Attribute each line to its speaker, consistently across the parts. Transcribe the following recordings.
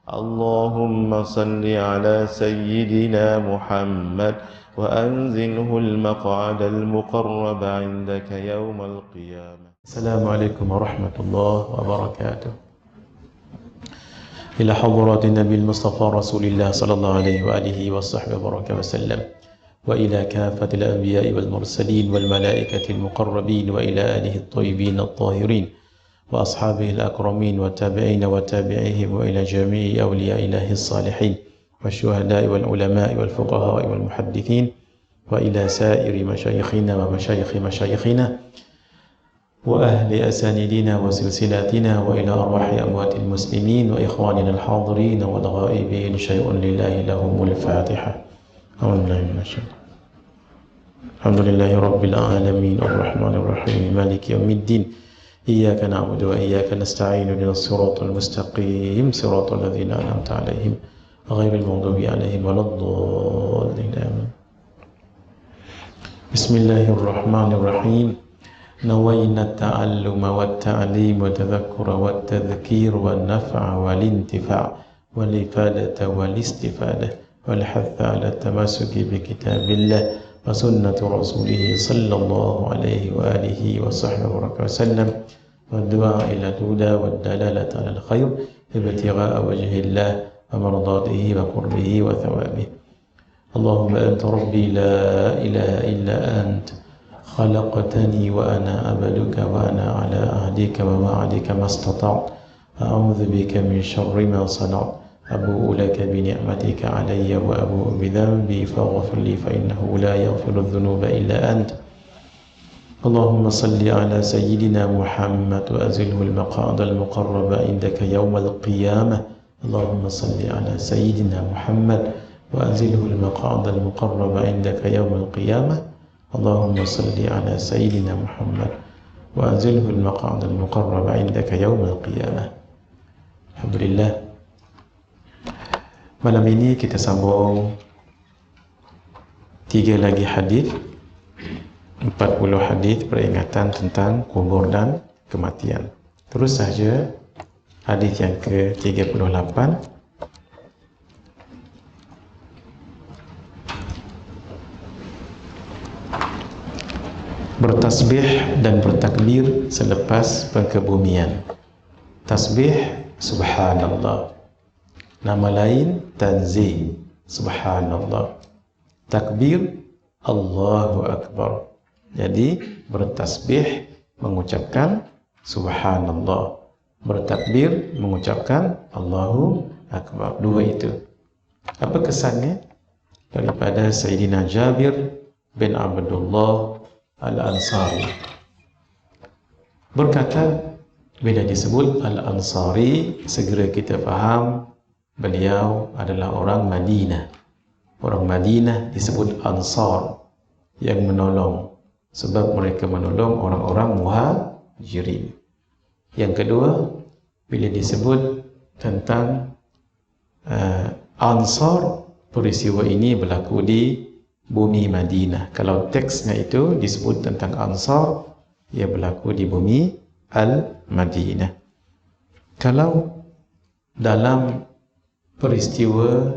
Speaker 1: اللهم صل على سيدنا محمد وأنزله المقعد المقرب عندك يوم القيامة. السلام عليكم ورحمة الله وبركاته. إلى حضرة النبي المصطفى رسول الله صلى الله عليه وآله وصحبه وسلم، وإلى كافة الأنبياء والمرسلين والملائكة المقربين، وإلى آله الطيبين الطاهرين وأصحابه الأكرمين والتابعين وتابعيهم، وإلى جميع أولياء الله الصالحين والشهداء والعلماء والفقهاء والمحدثين، وإلى سائر مشايخنا ومشايخ مشايخنا وأهل أسانيدنا وسلسلاتنا، وإلى أرواح أموات المسلمين وإخواننا الحاضرين والغائبين. شيء لله لهم الفاتحة. أعوذ بالله من الشيطان. الحمد لله رب العالمين الرحمن الرحيم مالك يوم الدين، إياك نعبد وإياك نستعين، اهدنا الصراط المستقيم صراط الذين أنعمت عليهم غير المغضوب عليهم ولا الضالين. آمين. بسم الله الرحمن الرحيم. نوينا التعلم والتعليم والتذكر والتذكير والنفع والانتفاع والإفادة والاستفادة والحث على التمسك بكتاب الله وسنة رسوله صلى الله عليه وآله وصحبه وسلم، والدعاء إلى الهدى والدلالة على الخير ابتغاء وجه الله ومرضاته وقربه وثوابه. اللهم أنت ربي لا إله إلا أنت، خلقتني وأنا عبدك وأنا على عهدك ووعدك ما استطعت، أعوذ بك من شر ما صنعت، أبوء لك بنعمتك علي وأبوء بذنبي فاغفر لي فإنه لا يغفر الذنوب إلا أنت. اللهم صل على سيدنا محمد وأزله المقعد المقرب عندك يوم القيامة. اللهم صل على سيدنا محمد وأزله المقعد المقرب عندك يوم القيامة. اللهم صل على سيدنا محمد وأنزله المقعد المقرب عندك يوم القيامة. Alhamdulillah, malam ini kita sambung 3 lagi hadis, 40 hadis peringatan tentang kubur dan kematian. Terus saja hadis yang ke-38. Bertasbih dan bertakbir selepas pengkebumian. Tasbih subhanallah, nama lain tanzih subhanallah. Takbir Allahu akbar. Jadi bertasbih mengucapkan subhanallah, bertakbir mengucapkan Allahu akbar. Dua itu. Apa kesannya? Daripada Sayyidina Jabir bin Abdullah Al-Ansari berkata, bila disebut Al-Ansari, segera kita faham beliau adalah orang Madinah. Orang Madinah disebut Ansar, yang menolong, sebab mereka menolong orang-orang Muhajirin. Yang kedua, bila disebut tentang Ansar, peristiwa ini berlaku di bumi Madinah. Kalau teksnya itu disebut tentang Ansar, ia berlaku di bumi Al-Madinah. Kalau dalam peristiwa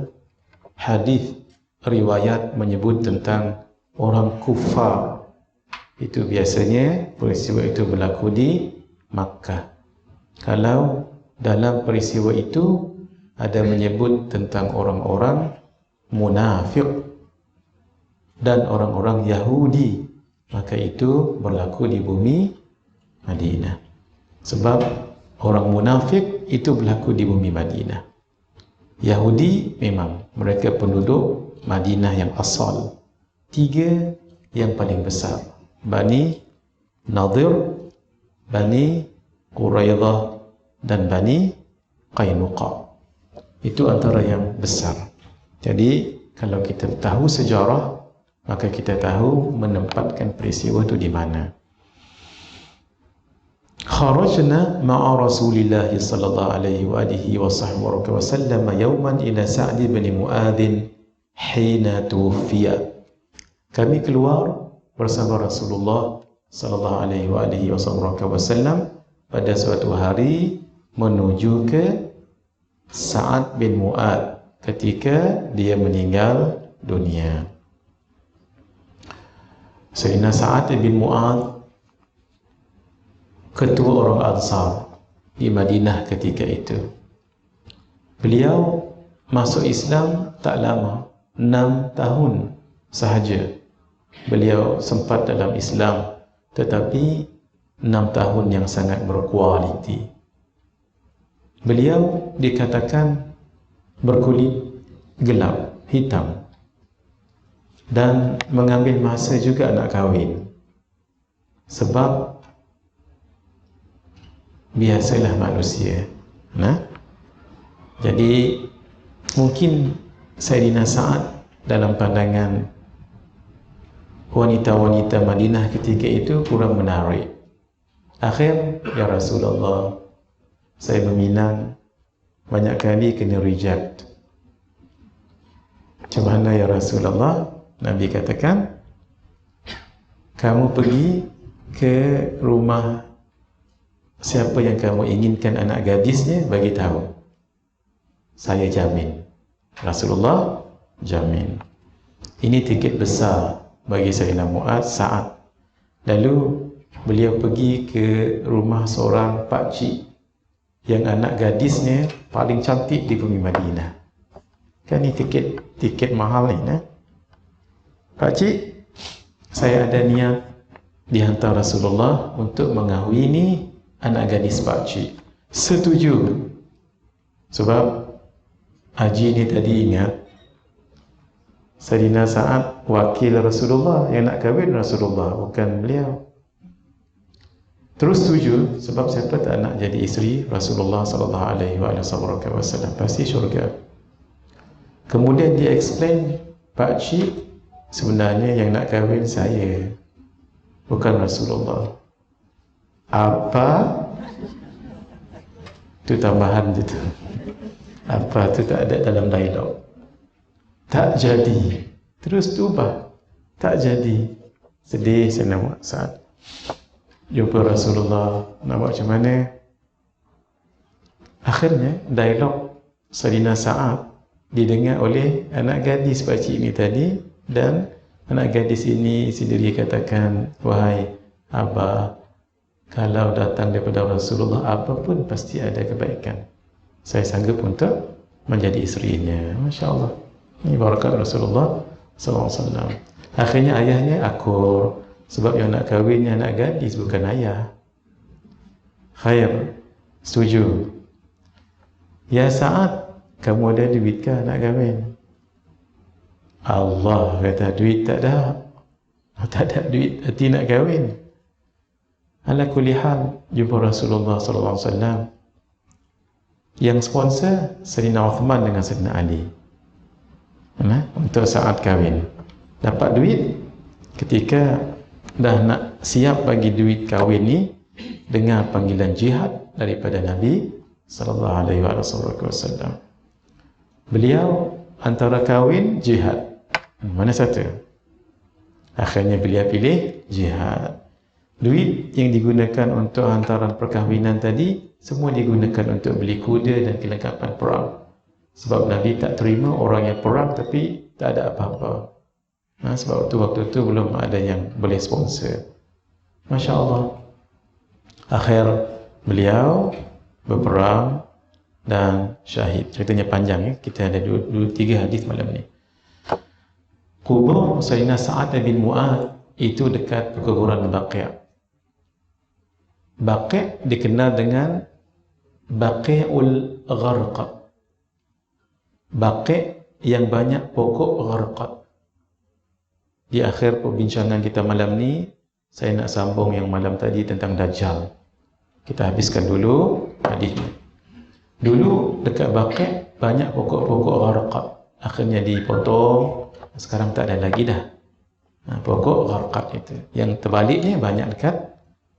Speaker 1: hadis riwayat menyebut tentang orang kufar, itu biasanya peristiwa itu berlaku di Makkah. Kalau dalam peristiwa itu ada menyebut tentang orang-orang munafik dan orang-orang Yahudi, maka itu berlaku di bumi Madinah. Sebab orang munafik itu berlaku di bumi Madinah. Yahudi memang mereka penduduk Madinah yang asal. 3 yang paling besar, Bani Nadir, Bani Quraidah dan Bani Qainuqa. Itu antara yang besar. Jadi kalau kita tahu sejarah, maka kita tahu menempatkan peristiwa itu di mana. Kharajna ma'a Rasulillah sallallahu alaihi wa alihi wa sahbihi wa sallam yawman ila Sa'd bin Mu'adz hina tuwfiya. Kami keluar bersama Rasulullah sallallahu alaihi wa alihi wa sahbihi wa sallam pada suatu hari menuju ke Sa'ad bin Mu'adz ketika dia meninggal dunia. Sayyidina Sa'ad bin Mu'adz ketua orang Ansar di Madinah ketika itu. Beliau masuk Islam tak lama, 6 tahun sahaja beliau sempat dalam Islam, tetapi 6 tahun yang sangat berkualiti. Beliau dikatakan berkulit gelap, hitam, dan mengambil masa juga nak kahwin. Sebab biasalah manusia. Jadi mungkin Sayyidina Sa'ad dalam pandangan wanita-wanita Madinah ketika itu kurang menarik. Akhir, ya Rasulullah, saya berminang, banyak kali kena reject. Macam mana ya Rasulullah? Nabi katakan, kamu pergi ke rumah siapa yang kamu inginkan anak gadisnya, bagi tahu, saya jamin. Rasulullah jamin. Ini tiket besar bagi Sayyidina Mu'adz, Sa'ad. Lalu beliau pergi ke rumah seorang pakcik yang anak gadisnya paling cantik di bumi Madinah. Kan ini tiket mahal ni. Pakcik, saya ada niat dihantar Rasulullah untuk mengahwini anak gadis pakcik. Setuju. Sebab Haji ni tadi ingat, Sayyidina Sa'ad wakil Rasulullah yang nak kahwin Rasulullah, bukan beliau. Terus setuju, sebab siapa tak nak jadi isteri Rasulullah sallallahu alaihi wasallam, pasti syurga. Kemudian dia explain, pakcik, sebenarnya yang nak kahwin saya, bukan Rasulullah. Apa? Itu tambahan je tu. Apa tu tak ada dalam dialog. Tak jadi. Terus tubah. Tak jadi. Sedih saya nak saat jumpa Rasulullah, nak buat macam mana? Akhirnya dialog Sayyidina Sa'ad didengar oleh anak gadis pakcik ini tadi, dan anak gadis ini sendiri katakan, wahai Abah, kalau datang daripada Rasulullah apapun pasti ada kebaikan. Saya sanggup untuk menjadi isterinya. Masya Allah. Ini barakat Rasulullah SAW. Akhirnya ayahnya akur, sebab yang nak kahwinnya anak gadis, bukan ayah. Khair, setuju. Ya Sa'ad, kamu ada duit ke nak kahwin? Allah kata, duit tak ada. Tak ada duit, hati nak kahwin. Ala kulli hal, jumpa Rasulullah SAW. Yang sponsor Sayyidina Uthman dengan Sayyidina Ali untuk Sa'ad kahwin. Dapat duit ketika dah nak siap bagi duit kahwin ni, dengar panggilan jihad daripada Nabi sallallahu alaihi wasallam. Beliau antara kahwin, jihad, mana satu? Akhirnya beliau pilih jihad. Duit yang digunakan untuk hantaran perkahwinan tadi semua digunakan untuk beli kuda dan kelengkapan perang. Sebab Nabi tak terima orang yang perang tapi tak ada apa-apa. Sebab waktu itu belum ada yang boleh sponsor. Masya Allah. Akhir beliau berperang dan syahid. Ceritanya panjang ya. Kita ada 3 hadis malam ni. Kubur Sayyidina Sa'ad bin Mu'adz itu dekat perkuburan Baqi'. Baqi' dikenal dengan Baqi'ul Gharqad. Baqi' yang banyak pokok gharqad. Di akhir perbincangan kita malam ni, saya nak sambung yang malam tadi tentang Dajjal. Kita habiskan dulu hadis ni. Dulu dekat Baqi' banyak pokok-pokok gharqad. Akhirnya dipotong, sekarang tak ada lagi dah. Pokok gharqad itu. Yang terbaliknya banyak dekat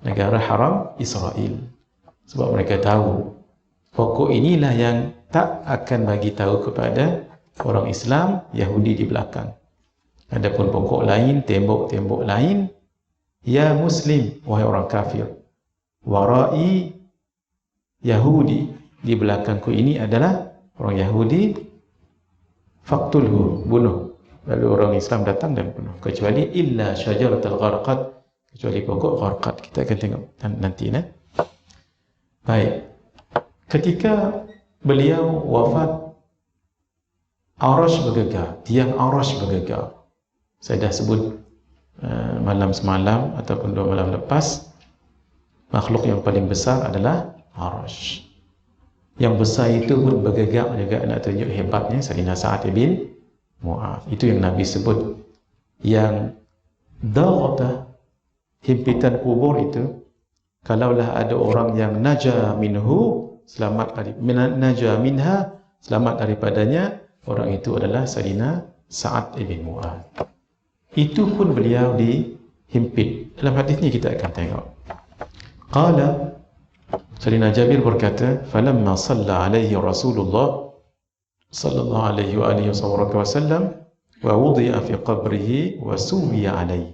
Speaker 1: negara haram Israel. Sebab mereka tahu pokok inilah yang tak akan bagi tahu kepada orang Islam, Yahudi di belakang. Adapun pokok lain, tembok-tembok lain, ya Muslim, wahai orang kafir, warai Yahudi, di belakangku ini adalah Orang Yahudi, faqtulhu, bunuh. Lalu orang Islam datang dan bunuh. Kecuali illa syajaratul gharqad, kecuali pokok gharqad. Kita akan tengok nanti. Baik. Ketika beliau wafat, Arash bergegar, tiang Arash bergegar. Saya dah sebut malam semalam ataupun 2 malam lepas, makhluk yang paling besar adalah Arash. Yang besar itu pun bergegar juga, nak tunjuk hebatnya Sayyidina Sa'ad bin Mu'adh. Itu yang Nabi sebut, yang darata, himpitan kubur itu, kalaulah ada orang yang naja minhu, selamat dari naja minha, selamat daripadanya, orang itu adalah Sayyidina Sa'ad bin Mu'adh. Itu pun beliau dihimpit. Dalam hadis ni kita akan tengok. Qala, Sayyidina Jabir berkata, falamma salla alaihi Rasulullah sallallahu alaihi wa alihi wasallam wa wudi'a fi qabrihi wa suwiya alaihi.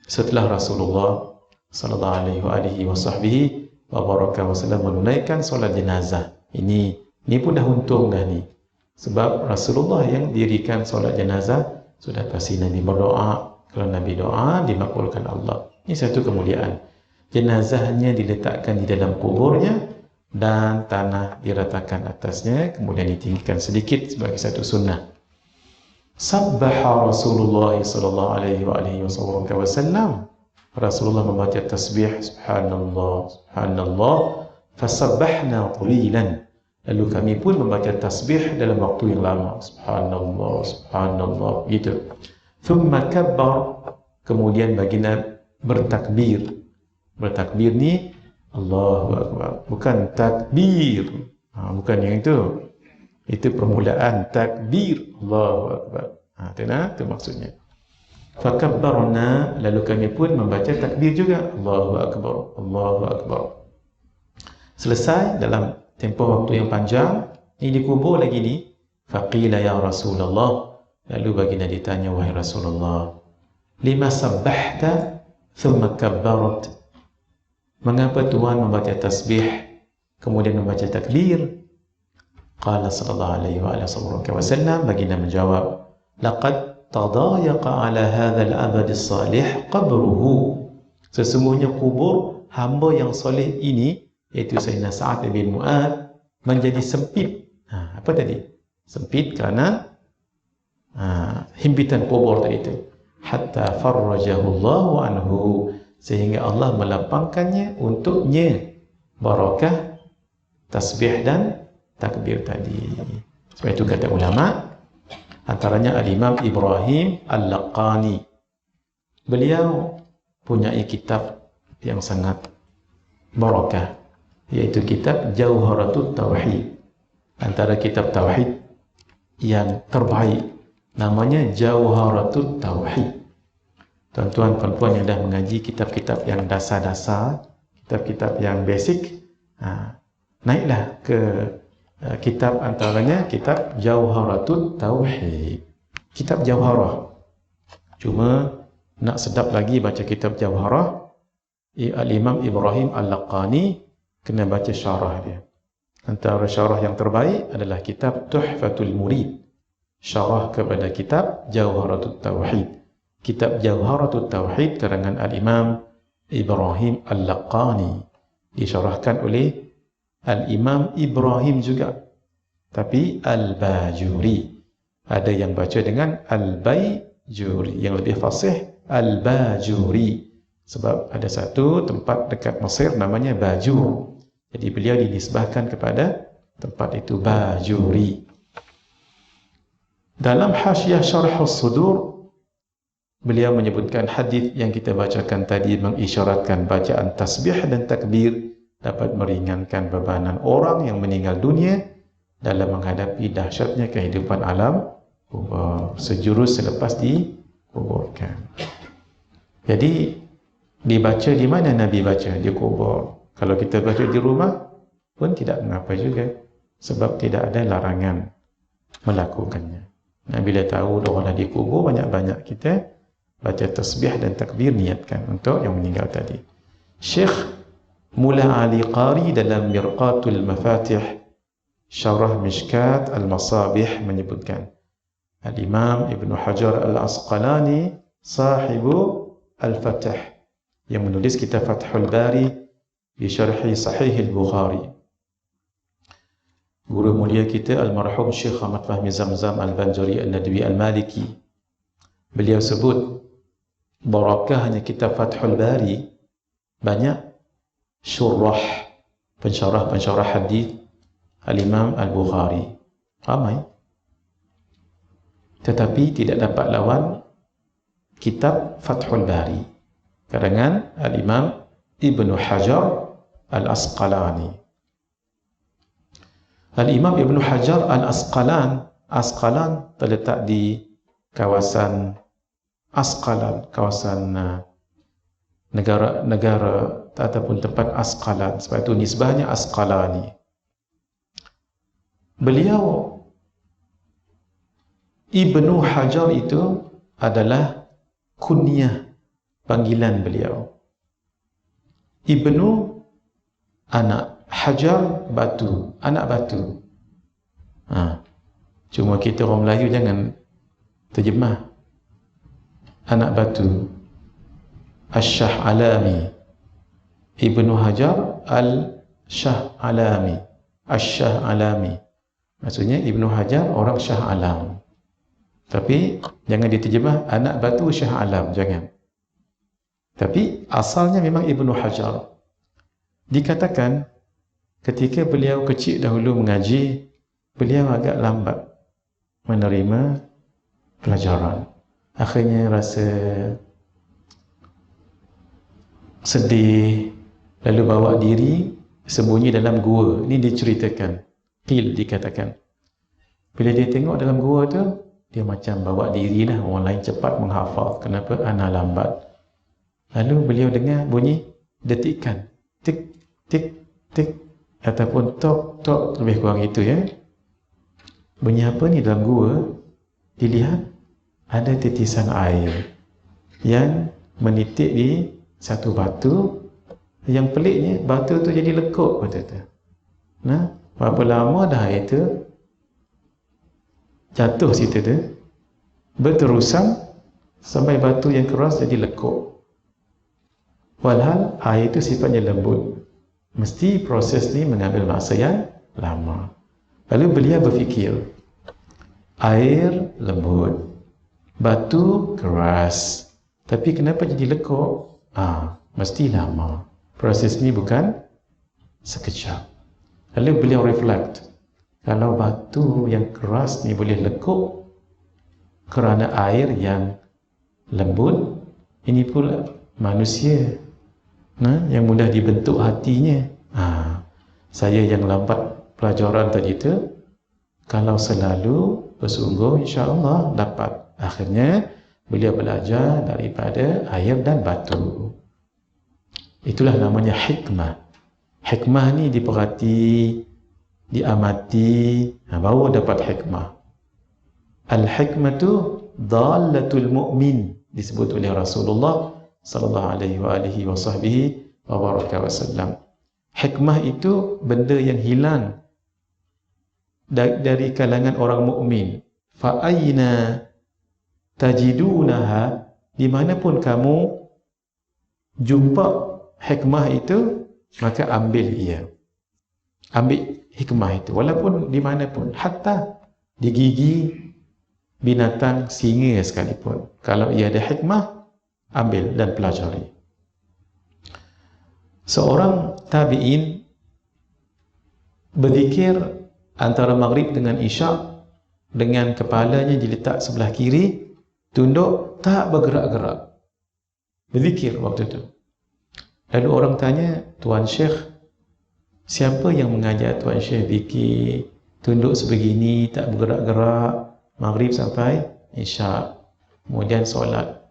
Speaker 1: Setelah Rasulullah sallallahu alaihi wa alihi wa baraka wasallam menunaikan solat jenazah. Ini pun dah untung dah ni. Sebab Rasulullah yang dirikan solat jenazah, sudah pasti Nabi berdoa. Kalau Nabi doa, dimakbulkan Allah. Ini satu kemuliaan. Jenazahnya diletakkan di dalam kuburnya dan tanah diratakan atasnya, kemudian ditinggikan sedikit sebagai satu sunnah. Sabbaha Rasulullah sallallahu alaihi wasallam. Rasulullah membaca tasbih, subhanallah, subhanallah, fasabbahna tawilan. Lalu kami pun membaca tasbih dalam waktu yang lama, subhanallah, subhanallah, gitu. Thumma kabbar, kemudian baginda bertakbir. Bertakbir ni Allahu Akbar, bukan takbir. Bukan yang itu. Itu permulaan takbir, Allahu Akbar. Itu maksudnya. Fakabbarna, lalu kami pun membaca takbir juga, Allahu Akbar, Allahu Akbar. Selesai dalam tempoh waktu yang panjang, ini dikubur lagi ni. Faqila ya Rasulullah, lalu baginda ditanya, wahai Rasulullah, lima sabbahta thumma kabbarat, mengapa Tuhan membaca tasbih kemudian membaca takbir? Qala sallallahu alaihi wasallam, baginda menjawab, laqad tadayaqa ala hadzal abad as-salih qabruhu, sesungguhnya kubur hamba yang soleh ini, iaitu Sayyidina Sa'ad bin Mu'adh, menjadi sempit. Apa tadi? Sempit kerana himpitan kubur tadi itu. Hatta farrajahu Allahu anhu, sehingga Allah melapangkannya untuknya barakah tasbih dan takbir tadi. Sebab itu kata ulama, antaranya Al-Imam Ibrahim Al-Laqani, beliau punya kitab yang sangat barakah, yaitu kitab Jauharatul Tauhid. Antara kitab tauhid yang terbaik, namanya Jauharatul Tauhid. Tuan-tuan, puan-puan yang dah mengaji kitab-kitab yang dasar-dasar, kitab-kitab yang basic, naiklah ke kitab, antaranya kitab Jauharatul Tauhid. Kitab Jauharah. Cuma nak sedap lagi baca kitab Jauharah, Al-Imam Ibrahim Al-Laqani kena baca syarah dia. Antara syarah yang terbaik adalah kitab Tuhfatul Murid, syarah kepada kitab Jauharatul Tauhid. Kitab Jauharatul Tauhid karangan Al-Imam Ibrahim Al-Laqani, disyarahkan oleh Al-Imam Ibrahim juga, tapi Al-Bajuri. Ada yang baca dengan Al-Bayjuri, yang lebih fasih Al-Bajuri, sebab ada satu tempat dekat Mesir namanya Bajur. Jadi beliau dinisbahkan kepada tempat itu, Bajuri. Dalam Hasyiah Syarh As-Sudur, beliau menyebutkan hadis yang kita bacakan tadi mengisyaratkan bacaan tasbih dan takbir dapat meringankan bebanan orang yang meninggal dunia dalam menghadapi dahsyatnya kehidupan alam kubur, sejurus selepas dikuburkan. Jadi dibaca di mana Nabi baca? Di kubur. Kalau kita baca di rumah pun tidak mengapa juga, sebab tidak ada larangan melakukannya. Nah, bila tahu orang dah dikubur, banyak-banyak kita baca tasbih dan takbir, niatkan untuk yang meninggal tadi. Syekh Mula Ali Qari dalam Mirqatul Mafatih, Syarah Mishkat Al-Masabih menyebutkan, Al-Imam Ibn Hajar Al-Asqalani sahibu Al-Fath yang menulis kitab Fathul Bari di syarhi Sahih Al-Bukhari. Guru mulia kita almarhum Syekh Ahmad Fahmi Zamzam Al-Banjari Al-Nadwi Al-Maliki, beliau sebut barakahnya kitab Fathul Bari, banyak syurah, pensyarah hadis Al-Imam Al-Bukhari ramai, tetapi tidak dapat lawan kitab Fathul Bari karangan Al-Imam Ibn Hajar Al-Asqalani. Al-Imam Ibn Hajar Al-Asqalan terletak di kawasan Asqalan, kawasan negara ataupun tempat Asqalan, sebab itu nisbahnya Asqalani. Beliau Ibnu Hajar itu adalah kunyah, panggilan beliau. Ibnu anak, Hajar batu, anak batu. Cuma kita orang Melayu jangan terjemah anak batu. Ash-Shah Alami, Ibnu Hajar Al-Shah Alami, Ash-Shah Alami, maksudnya Ibnu Hajar orang Shah Alam. Tapi jangan diterjemah anak batu Shah Alam, jangan. Tapi asalnya memang Ibnu Hajar. Dikatakan ketika beliau kecil dahulu mengaji, beliau agak lambat menerima pelajaran. Akhirnya rasa sedih, lalu bawa diri sembunyi dalam gua. Ini diceritakan, dikatakan. Bila dia tengok dalam gua tu, dia macam bawa diri lah, orang lain cepat menghafal. Kenapa? Ana lambat. Lalu beliau dengar bunyi detikan, tik, tik, tik, ataupun tok, tok, lebih kurang itu ya. Bunyi apa ni dalam gua? Dilihat ada titisan air yang menitik di satu batu. Yang peliknya, batu tu jadi lekuk, kata. Nah, berapa lama dah air tu jatuh situ tu, berterusan sampai batu yang keras jadi lekuk. Walhal air itu sifatnya lembut, mesti proses ni mengambil masa yang lama. Lalu beliau berfikir, air lembut, batu keras, tapi kenapa jadi lekuk? Mesti lama. Proses ni bukan sekejap. Lalu beliau reflect, kalau batu yang keras ni boleh lekuk kerana air yang lembut, ini pula manusia yang mudah dibentuk hatinya. Saya yang lambat pelajaran tadi tu, kalau selalu bersungguh, insya-Allah dapat. Akhirnya beliau belajar daripada air dan batu. Itulah namanya hikmah. Hikmah ni diperhati, diamati, baru dapat hikmah. Al-hikmatu dalatul mu'min, disebut oleh Rasulullah sallallahu alaihi wasallam. Hikmah itu benda yang hilang dari kalangan orang mukmin. Fa aina tajidunaha, di manapun kamu jumpa hikmah itu, maka ambil ia. Ambil hikmah itu, walaupun di manapun, hatta di gigi binatang singa sekalipun. Kalau ia ada hikmah, ambil dan pelajari. Seorang tabi'in berzikir antara maghrib dengan isyak, dengan kepalanya diletak sebelah kiri, tunduk, tak bergerak-gerak. Berzikir waktu itu. Lalu orang tanya, Tuan Syekh, siapa yang mengajar Tuan Syekh zikir tunduk sebegini, tak bergerak-gerak, maghrib sampai isyak, kemudian solat?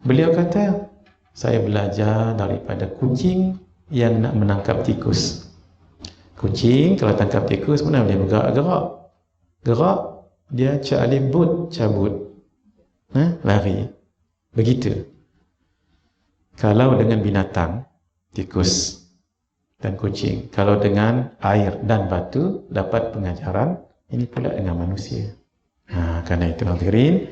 Speaker 1: Beliau kata, saya belajar daripada kucing yang nak menangkap tikus. Kucing kalau tangkap tikus mana boleh bergerak-gerak. Gerak, dia cabut, lari. Begitu. Kalau dengan binatang, tikus, dan kucing. Kalau dengan air dan batu dapat pengajaran, ini pula dengan manusia. Karena itu hadirin,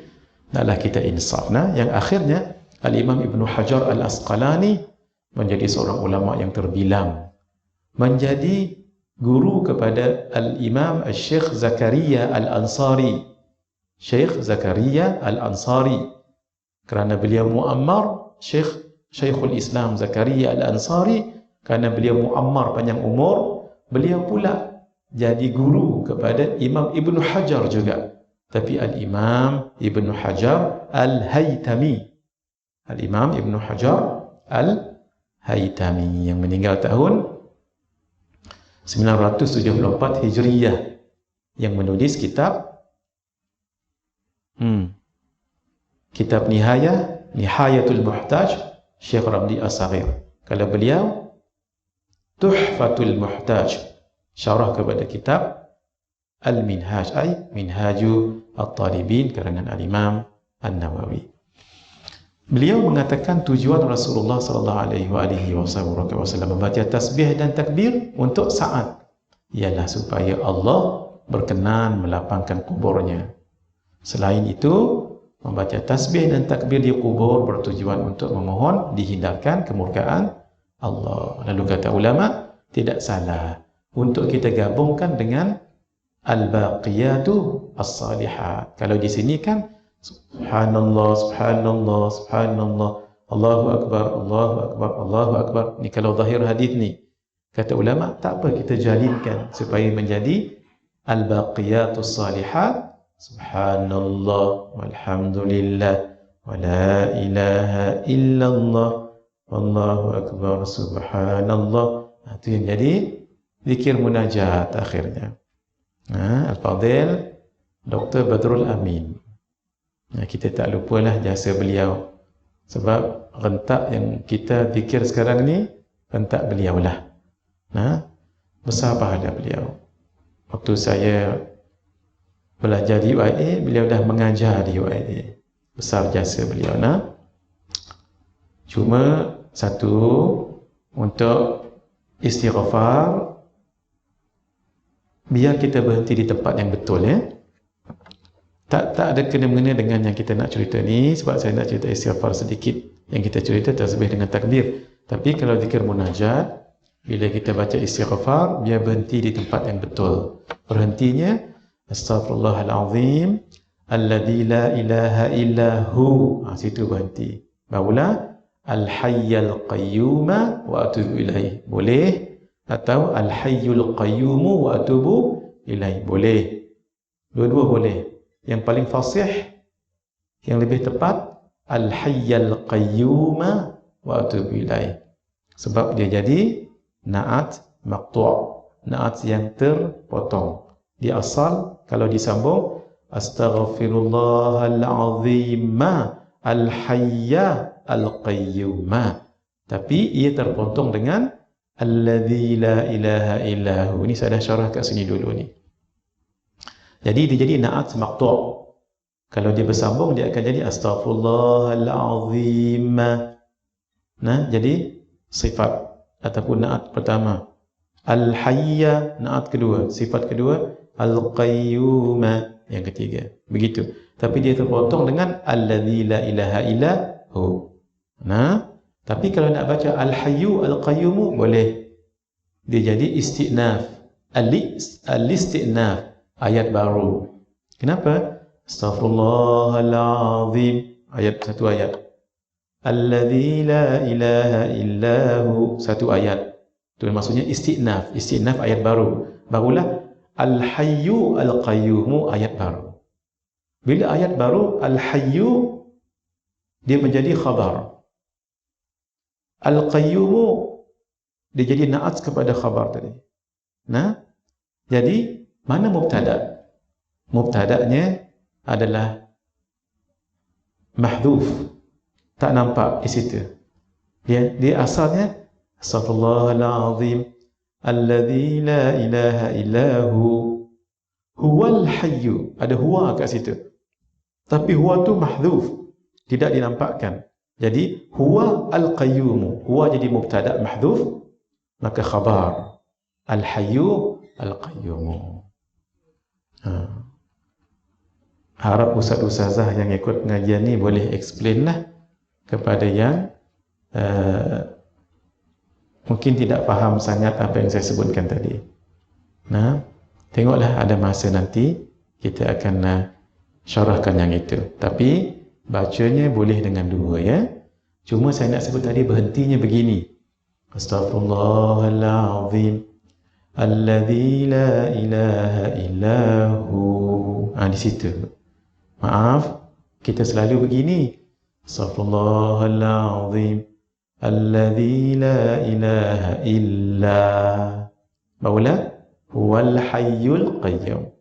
Speaker 1: hendaklah kita insaf. Yang akhirnya Al-Imam Ibn Hajar Al-Asqalani menjadi seorang ulama yang terbilang, menjadi guru kepada Al-Imam Al-Syekh Zakaria Al-Ansari. Syekh Zakaria Al-Ansari, kerana beliau muammar, Syekhul Islam Zakaria Al-Ansari, kerana beliau muammar panjang umur, beliau pula jadi guru kepada Imam Ibn Hajar juga. Tapi Al-Imam Ibn Hajar Al-Haytami, Al-Imam Ibn Hajar Al-Haytami yang meninggal tahun 974 Hijriyah, yang menulis kitab kitab Nihayatul Muhtaj Syekh Ramli As-Saghir. Kalau beliau Tuhfatul Muhtaj, syarah kepada kitab Al-Minhaj, ay Minhaju At-Talibin karangan Al-Imam An-Nawawi. Beliau mengatakan tujuan Rasulullah sallallahu alaihi wasallam membaca tasbih dan takbir untuk saat ialah supaya Allah berkenan melapangkan kuburnya. Selain itu, membaca tasbih dan takbir di kubur bertujuan untuk memohon dihindarkan kemurkaan Allah. Lalu kata ulama, tidak salah untuk kita gabungkan dengan al-baqiyatu as-salihat. Kalau di sini kan subhanallah, subhanallah, subhanallah, Allahu akbar, Allahu akbar, Allahu akbar. Ni kalau zahir hadis ni. Kata ulama, tak apa kita jalinkan supaya menjadi al-baqiyatu as-salihat. Subhanallah walhamdulillah wa la ilaha illallah wallahu akbar subhanallah. Itu yang jadi zikir munajat akhirnya. Al-Fadhil Dr. Badrul Amin. Kita tak lupalah jasa beliau. Sebab rentak yang kita zikir sekarang ni rentak beliau lah. Besar pahala beliau. Waktu saya belajar di UIA, beliau dah mengajar di UIA. Besar jasa beliau. Cuma satu, untuk istighfar, biar kita berhenti di tempat yang betul. Tak ada kena-mengena dengan yang kita nak cerita ni. Sebab saya nak cerita istighfar sedikit. Yang kita cerita tasbih dengan takbir. Tapi kalau zikir munajat, bila kita baca istighfar, biar berhenti di tempat yang betul. Berhentinya Astaghfirullahalazim alladzi la ilaha illahu. Situ berhenti. Barulah Al-Hayyal Qayyuma wa atubu ilaih. Boleh. Atau Al-Hayyul Qayyumu wa atubu ilaih. Boleh. Dua-dua boleh. Yang paling fasih, yang lebih tepat, Al-Hayyal Qayyuma wa atubu ilaih. Sebab dia jadi na'at maqtu'. Na'at yang terpotong. Di asal, kalau disambung, Astaghfirullahalazim Al-Hayya Al-Qayyuma. Tapi ia terpotong dengan Alladzi la ilaha illahu. Ini saya dah syarah kat sini dulu ni. Jadi dia jadi na'at maqtu'. Kalau dia bersambung, dia akan jadi Astaghfirullahalazim. Jadi sifat ataupun na'at pertama. Al-Hayya, na'at kedua. Sifat kedua, Al-Qayyuma, yang ketiga. Begitu. Tapi dia terpotong dengan Alladzi la ilaha illahu. Tapi kalau nak baca Al-Hayyu Al-Qayyumu, boleh. Dia jadi isti'naf. Al-isti'naf, ayat baru. Kenapa? Astaghfirullahalazim, ayat satu ayat. Alladzi la ilaha illahu, satu ayat. Itu maksudnya isti'naf. Isti'naf ayat baru. Barulah Al-Hayyu Al-Qayyumu, ayat baru. Bila ayat baru, Al-Hayyu, dia menjadi khabar. Al-Qayyumu, dia jadi na'at kepada khabar tadi. Jadi, mana mubtada'? Mubtada'nya adalah mahdhuf. Tak nampak di situ. Dia asalnya Astaghfirullahalazim alladzi la ilaha illahu huwal hayyu. Ada huwa kat situ. Tapi huwa tu mahdhuf, tidak dinampakkan. Jadi huwa al-qayyum. Huwa jadi mubtada' mahdhuf. maka khabar Al-Hayyu Al-Qayyum. Harap ustaz-ustazah yang ikut pengajian ni boleh explain lah kepada yang mungkin tidak faham sangat apa yang saya sebutkan tadi. Nah, tengoklah ada masa nanti kita akan syarahkan yang itu. Tapi bacanya boleh dengan dua ya. Cuma saya nak sebut tadi berhentinya begini. Astaghfirullahalazim alladzi la ilaha illahu. Di situ. Maaf, kita selalu begini. Astaghfirullahalazim alladzi la ilaha illa. Barulah huwal hayyul qayyum.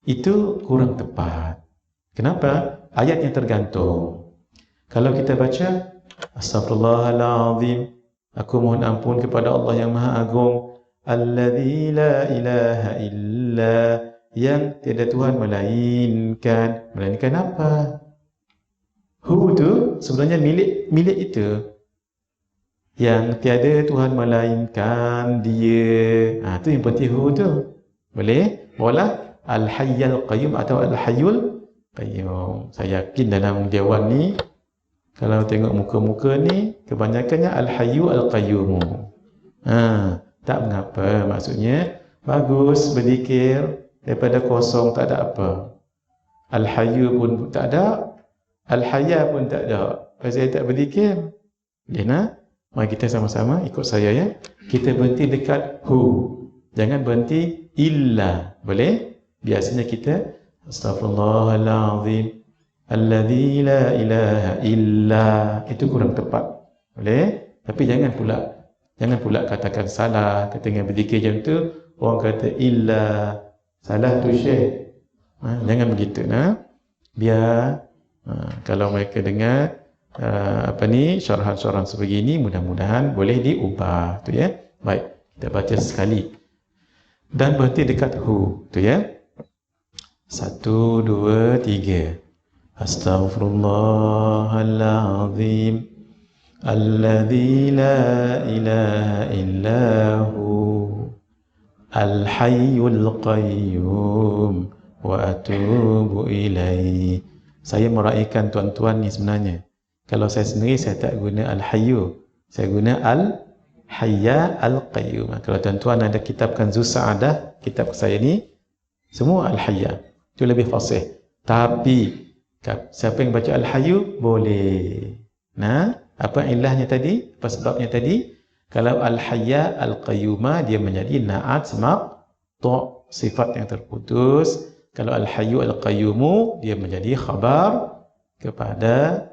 Speaker 1: Itu kurang tepat. Kenapa? Ayatnya tergantung. Kalau kita baca Astaghfirullahalazim, aku mohon ampun kepada Allah yang Maha Agung, alladzi la ilaha illa, yang tiada Tuhan melainkan. Melainkan apa? Hu tu sebenarnya milik itu. Yang tiada Tuhan melainkan Dia. Tu yang penting hu tu. Boleh? Boleh? Al-Hayyul Qayyum atau Al-Hayyul Qayyum. Saya yakin dalam dewan ni, kalau tengok muka-muka ni, kebanyakannya Al-Hayyu Al-Qayyum. Tak mengapa. Maksudnya, bagus berzikir daripada kosong, tak ada apa. Al-Hayyu pun tak ada, Al-Hayya pun tak ada. Pasal saya tak berzikir. Mari kita sama-sama ikut saya ya. Kita berhenti dekat hu. Jangan berhenti illa. Boleh? Biasanya kita Astaghfirullahalazim alladzi la ilaha illa. Itu kurang tepat. Boleh? Tapi jangan pula katakan salah. Ketika berzikir macam tu, orang kata illa. Salah tu syekh. Jangan begitu. Biar kalau mereka dengar syarahan-syarahan sebegini, mudah-mudahan boleh diubah tu ya. Baik, kita baca sekali dan berhenti dekat hu tu ya. 1, 2, 3. Astaghfirullahalazim alladzi la ilaha illahu al-hayyul qayyum wa atubu ilaihi. Saya meraihkan tuan-tuan ni sebenarnya. Kalau saya sendiri, saya tak guna Al-Hayyu. Saya guna Al-Hayya Al-Qayyum. Kalau tuan-tuan ada kitab Kanzus Sa'adah, kitab saya ni, semua Al-Hayya. Itu lebih fasih. Tapi, siapa yang baca Al-Hayyu, boleh. Apa ilahnya tadi? Apa sebabnya tadi? Kalau Al-Hayya Al-Qayyumah, dia menjadi na'at maqtu', sifat yang terputus. Kalau Al-Hayyu Al-Qayyumu, dia menjadi khabar kepada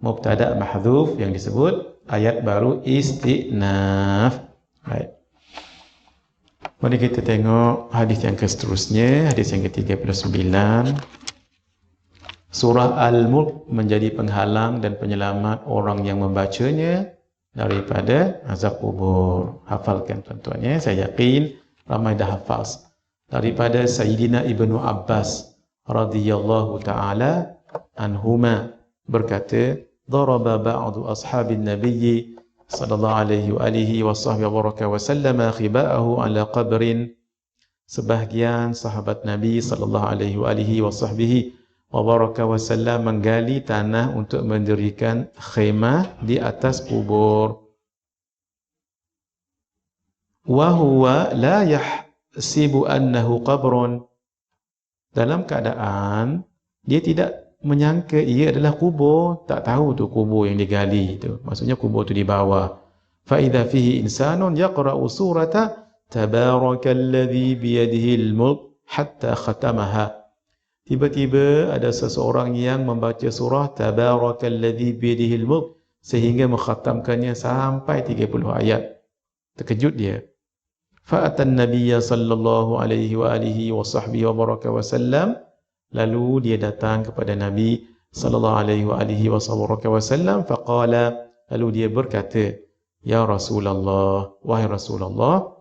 Speaker 1: mubtada' mahdhuf yang disebut ayat baru istinaf. Baik. Mari kita tengok hadis yang seterusnya, hadis yang ke-39. Surah Al-Mulk menjadi penghalang dan penyelamat orang yang membacanya daripada azab kubur. Hafalkan tuan-tuan ya. Saya yakin ramai dah hafaz. Daripada Sayyidina Ibnu Abbas radhiyallahu ta'ala anhuma berkata, daraba ba'du ashabin nabiyyi sallallahu alaihi wa sallam khiba'ahu ala qabrin. Sebahagian sahabat Nabi sallallahu alaihi wa sallam menggali tanah untuk mendirikan khemah di atas kubur. Wa huwa la yahsibu annahu qabrun. Dalam keadaan dia tidak menyangka ia adalah kubur, tak tahu tu kubur yang digali itu. Maksudnya kubur tu di bawah. Fa idza fihi insanun yaqra'u surata tabarakalladzi biyadihi al-mulk hatta khatamaha. Tiba-tiba ada seseorang yang membaca surah tabarakalladzi biyadihi al-mulk sehingga mengkhatamkannya sampai 30 ayat. Terkejut dia. Fa atan nabiyya sallallahu alaihi wa sallam. Lalu dia datang kepada Nabi sallallahu alaihi wasallam faqala, lalu dia berkata, ya Rasulullah, wahai Rasulullah,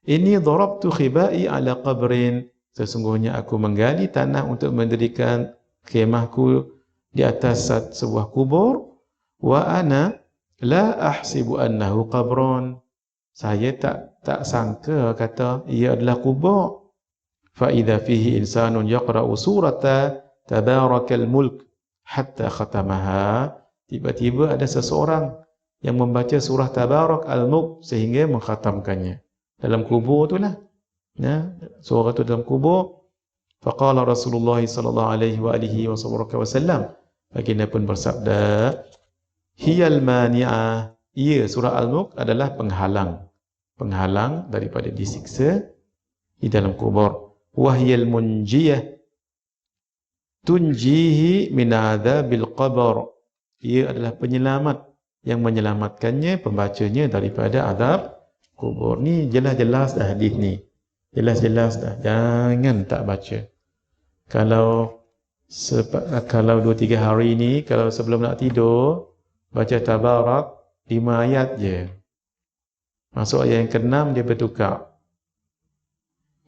Speaker 1: inni darabtu khibai ala qabrin, sesungguhnya aku menggali tanah untuk mendirikan kemahku di atas sebuah kubur, wa ana la ahsibu annahu qabrun, Saya tak sangka kata ia adalah kubur. Fa idza fihi insanun yaqra'u surata tabarakal mulk hatta khatamaha. Tiba-tiba ada seseorang yang membaca surah Tabarak al-Mulk sehingga mengkhatamkannya. Dalam kubur itulah. Ya, surah itu dalam kubur. Faqala Rasulullah sallallahu alaihi wasallam, baginda pun bersabda, hiyal mani'ah. Ia surah Al-Mulk adalah penghalang daripada disiksa di dalam kubur. Wahyal munjiyah tunjihi min adzabil qabr. Ia adalah penyelamat yang menyelamatkannya, pembacanya daripada azab kubur. Ni jelas-jelas dah hadis ni. Jelas-jelas dah. Jangan tak baca. Kalau 2-3 hari ni, kalau sebelum nak tidur, baca Tabarak 5 ayat je. Masuk ayat yang ke-6 dia bertukar.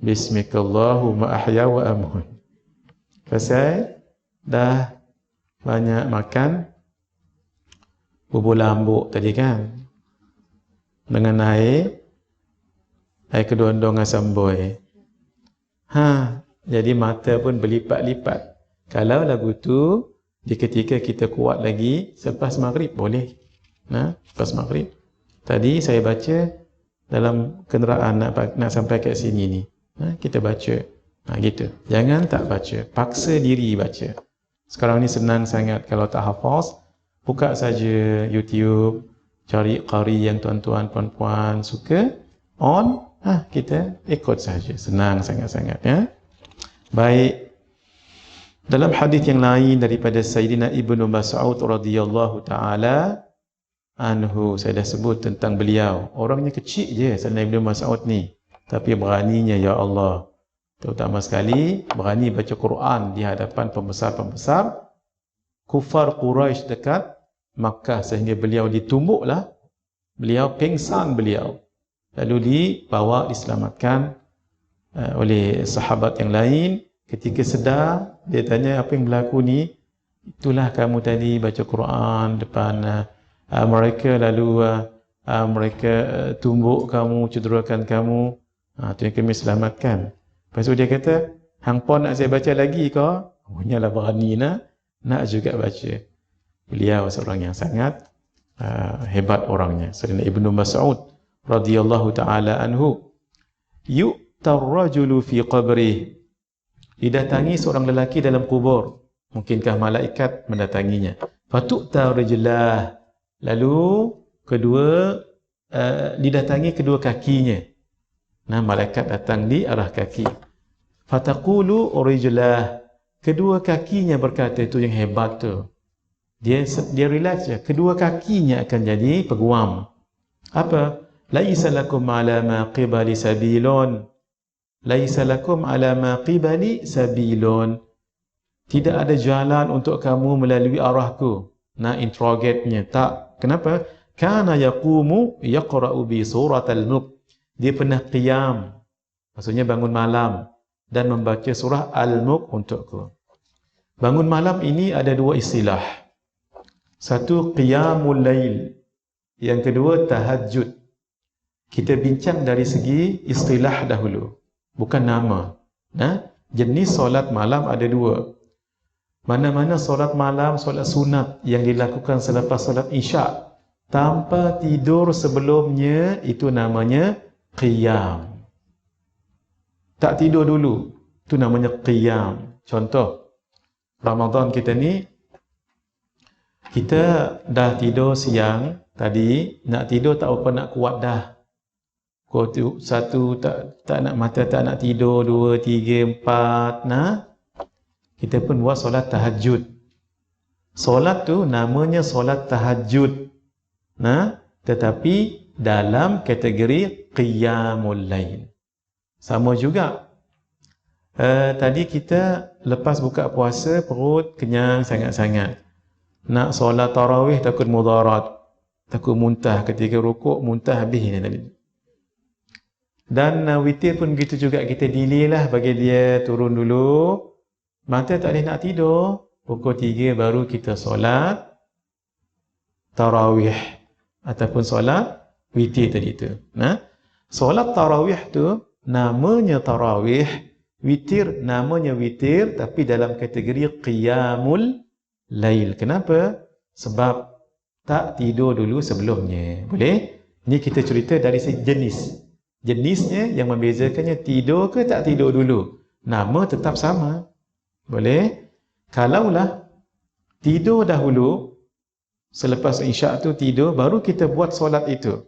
Speaker 1: Bismikallahumma ahya wa amut. Pasal dah banyak makan bubur lambuk tadi kan. Dengan air kedondong asam boy. Jadi mata pun berlipat-lipat. Kalau lagu tu di ketika kita kuat lagi selepas maghrib boleh. Selepas maghrib. Tadi saya baca dalam kenderaan nak sampai kat sini ni. Kita baca. Gitu. Jangan tak baca. Paksa diri baca. Sekarang ni senang sangat. Kalau tak hafaz, buka saja YouTube, cari qari yang tuan-tuan, puan-puan suka, on, kita ikut saja. Senang sangat-sangat ya. Baik. Dalam hadis yang lain daripada Sayyidina Ibnu Mas'ud radhiyallahu taala anhu, saya dah sebut tentang beliau. Orangnya kecil je Sayyidina Ibnu Mas'ud ni, tapi beraninya ya Allah. Terutama sekali berani baca Quran di hadapan pembesar-pembesar kufar Quraisy dekat Makkah, sehingga beliau ditumbuklah. Beliau pingsan beliau. Lalu dibawa diselamatkan oleh sahabat yang lain. Ketika sedar, dia tanya, apa yang berlaku ni? Itulah kamu tadi baca Quran depan mereka, lalu mereka tumbuk kamu, cederakan kamu. Itu yang kami selamatkan. Lepas tu dia kata, hang pon nak saya baca lagi kau? Punyalah berani nak juga baca. Beliau seorang yang sangat hebat orangnya. Sayyidina Ibnu Mas'ud radhiyallahu taala anhu, yu'tar rajulu fi qabrih. Didatangi seorang lelaki dalam kubur. Mungkinkah malaikat mendatanginya? Fatu'ta rijlah. Lalu didatangi kedua kakinya. Malaikat datang di arah kaki. Fataqulu rijlah. Kedua kakinya berkata, itu yang hebat tu. Dia relax je. Kedua kakinya akan jadi peguam. Apa? Laisa lakum ala ma qibali sabilun. Laisa lakum ala ma qibali sabilun. Tidak ada jalan untuk kamu melalui arahku. Interrogate-nya. Tak. Kenapa? Kana yaqumu yaqra'u bi surat al-Mulk. Dia pernah qiyam. Maksudnya bangun malam dan membaca surah Al-Mulk untukku. Bangun malam ini ada dua istilah. Satu qiyamul lail. Yang kedua tahajud. Kita bincang dari segi istilah dahulu, bukan nama. Jenis solat malam ada dua. Mana-mana solat malam, solat sunat yang dilakukan selepas solat isyak tanpa tidur sebelumnya, itu namanya qiyam. Tak tidur dulu, itu namanya qiyam. Contoh, Ramadan kita ni, kita dah tidur siang tadi, nak tidur tak apa nak kuat dah. Satu tak nak mata, tak nak tidur, 2, 3, 4. Kita pun buat solat tahajud. Solat tu namanya solat tahajud. Tetapi dalam kategori qiyamul lail. Sama juga. Tadi kita lepas buka puasa, perut kenyang sangat-sangat. Nak solat tarawih takut mudarat, takut muntah, ketika rukuk muntah habis ni tadi. Dan witir pun begitu juga, kita delay lah bagi dia turun dulu. Mata tak boleh nak tidur, pukul 3 baru kita solat tarawih ataupun solat witir tadi tu. Nah, solat tarawih tu namanya tarawih, witir namanya witir, tapi dalam kategori qiyamul lail. Kenapa? Sebab tak tidur dulu sebelumnya. Boleh? Ni kita cerita dari segi jenis. Jenisnya yang membezakannya tidur ke tak tidur dulu. Nama tetap sama. Boleh? Kalaulah tidur dahulu, selepas isyak tu tidur, baru kita buat solat itu.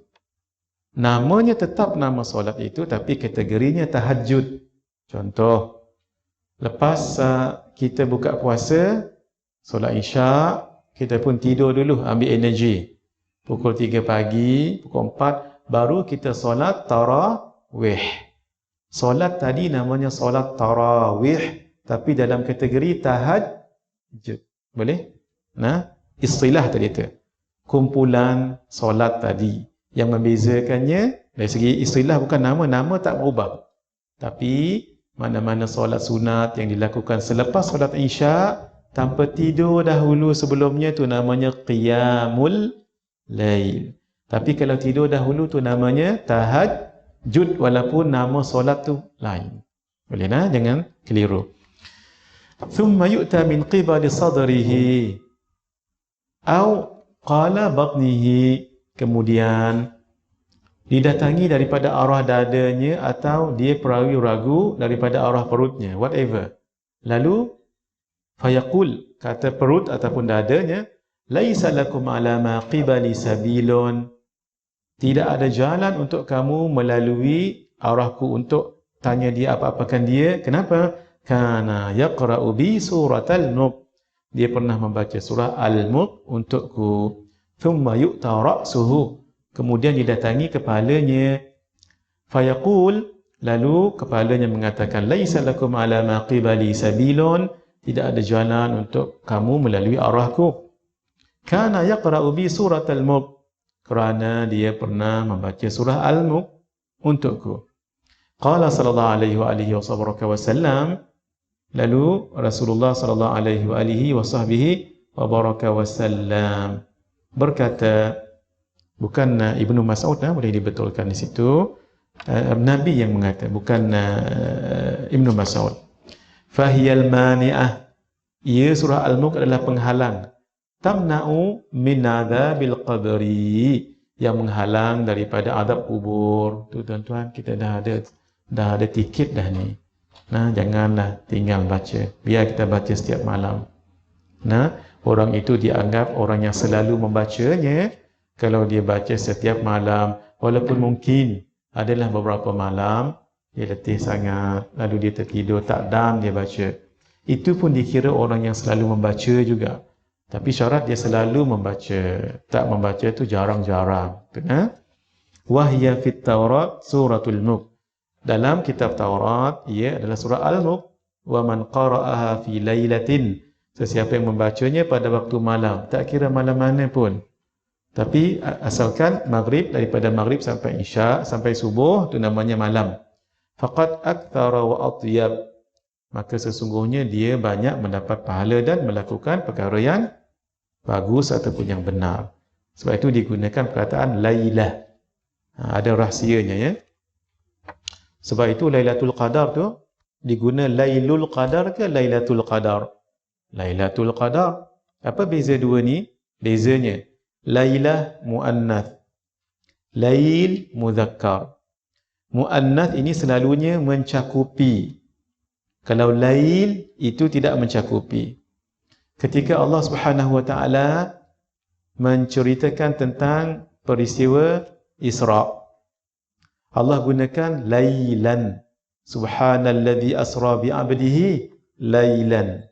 Speaker 1: Namanya tetap nama solat itu, tapi kategorinya tahajud. Contoh, lepas kita buka puasa, solat isyak, kita pun tidur dulu, ambil energi. Pukul 3 pagi, pukul 4, baru kita solat tarawih. Solat tadi namanya solat tarawih, tapi dalam kategori tahajud. Boleh? Nah, istilah tadi itu. Kumpulan solat tadi. Yang membezakannya, dari segi istilah bukan nama tak berubah. Tapi, mana-mana solat sunat yang dilakukan selepas solat isyak, tanpa tidur dahulu sebelumnya, tu namanya qiyamul lail. Tapi kalau tidur dahulu tu namanya tahajud, walaupun nama solat tu lain. Boleh nah? Jangan keliru. Thumma yu'ta min qibali sadrihi au qala batnihi. Kemudian didatangi daripada arah dadanya, atau dia perawi-ragu daripada arah perutnya, whatever. Lalu fayaqul, kata perut ataupun dadanya, laisa lakum ala ma qibali sabilun. Tidak ada jalan untuk kamu melalui arahku untuk tanya dia apa-apakan dia. Kenapa? Kana yaqra'u bi suratal mulk. Dia pernah membaca surah Al-Mulk untukku. Thumma yu'ta ra'suhu. Kemudian didatangi kepalanya. Fayaqul, lalu kepalanya mengatakan, laisa lakum ala ma qibali sabilun. Tidak ada jalan untuk kamu melalui arahku. Kana yaqra'u bi suratal mulk. Kerana dia pernah membaca surah Al-Mulk untukku. Qala sallallahu alaihi wasallam. Lalu Rasulullah sallallahu alaihi wasallam berkata, bukan Ibnu Mas'ud, boleh dibetulkan di situ. Nabi yang mengatakan, bukan Ibnu Mas'ud. Fahiyal mani'ah. Ia surah Al-Mulk adalah penghalang. Tamna'u min adzabil qabri. Yang menghalang daripada azab kubur. Tu tuan-tuan, kita dah ada tiket dah ni. Nah, janganlah tinggal baca. Biar kita baca setiap malam. Nah, orang itu dianggap orang yang selalu membacanya. Kalau dia baca setiap malam, walaupun mungkin adalah beberapa malam dia letih sangat, lalu dia tertidur, tak dam dia baca, itu pun dikira orang yang selalu membaca juga. Tapi syarat dia selalu membaca. Tak membaca itu jarang-jarang. Wahya fit Taurat suratul Mulk. Dalam kitab Taurat, ia adalah surah Al-Mulk. Wa man qara'aha fi lailatin. Sesiapa yang membacanya pada waktu malam, tak kira malam mana pun. Tapi asalkan maghrib, daripada maghrib sampai isya, sampai subuh, itu namanya malam. Faqad akthara wa atyab. Maka sesungguhnya dia banyak mendapat pahala dan melakukan perkara yang bagus ataupun yang benar. Sebab itu digunakan perkataan lailah. Ada rahsianya ya. Sebab itu Lailatul Qadar tu diguna Lailul Qadar ke Lailatul Qadar? Lailatul Qadar. Apa beza dua ni? Bezanya, Lailah muannath, Lail mudzakkar. Muannath ini selalunya mencakupi. Kalau Lail itu tidak mencakupi. Ketika Allah Subhanahu wa taala menceritakan tentang peristiwa Isra', Allah gunakan lailan. Subhanalladzi asra bi 'abdihi lailan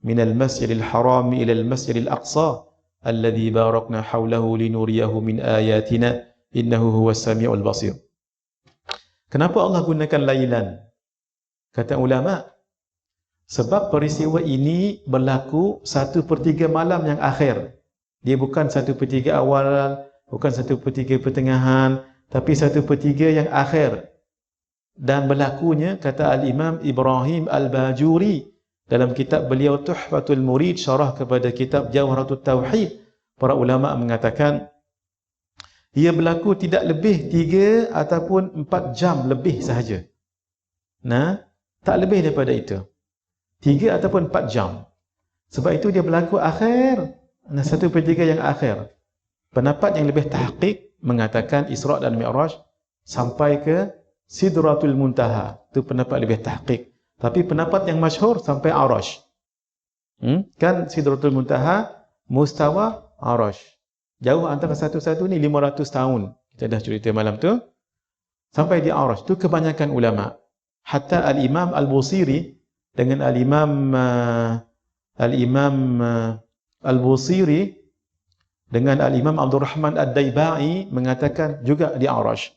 Speaker 1: minal masjidil haram ila al masjidil aqsa alladzi barakna hawlahu linuriyahu min ayatina innahu huwas samiul basir. Kenapa Allah gunakan lailan? Kata ulama, sebab peristiwa ini berlaku 1/3 malam yang akhir. Dia bukan 1/3 awal, bukan 1/3 pertengahan, tapi 1/3 yang akhir. Dan berlakunya, kata Al-Imam Ibrahim Al-Bajuri dalam kitab beliau Tuhfatul Murid, syarah kepada kitab Jawharatul Tauhid, para ulama mengatakan Ia berlaku tidak lebih 3 ataupun 4 jam lebih sahaja. Nah, tak lebih daripada itu. 3 ataupun 4 jam. Sebab itu dia berlaku akhir. Nah, 1/3 yang akhir. Pendapat yang lebih tahqiq mengatakan Isra' dan Mi'raj sampai ke Sidratul Muntaha. Itu pendapat lebih tahqiq. Tapi pendapat yang masyhur sampai Arasy. Kan Sidratul Muntaha mustawa Arasy. Jauh antara satu-satu ni 500 tahun. Kita dah cerita malam tu. Sampai di Arasy. Itu kebanyakan ulama. Hatta Al-Imam Al-Busiri dengan Al-Imam Al-Busiri dengan Al-Imam Abdul Rahman Ad-Daibai mengatakan juga di Arasy.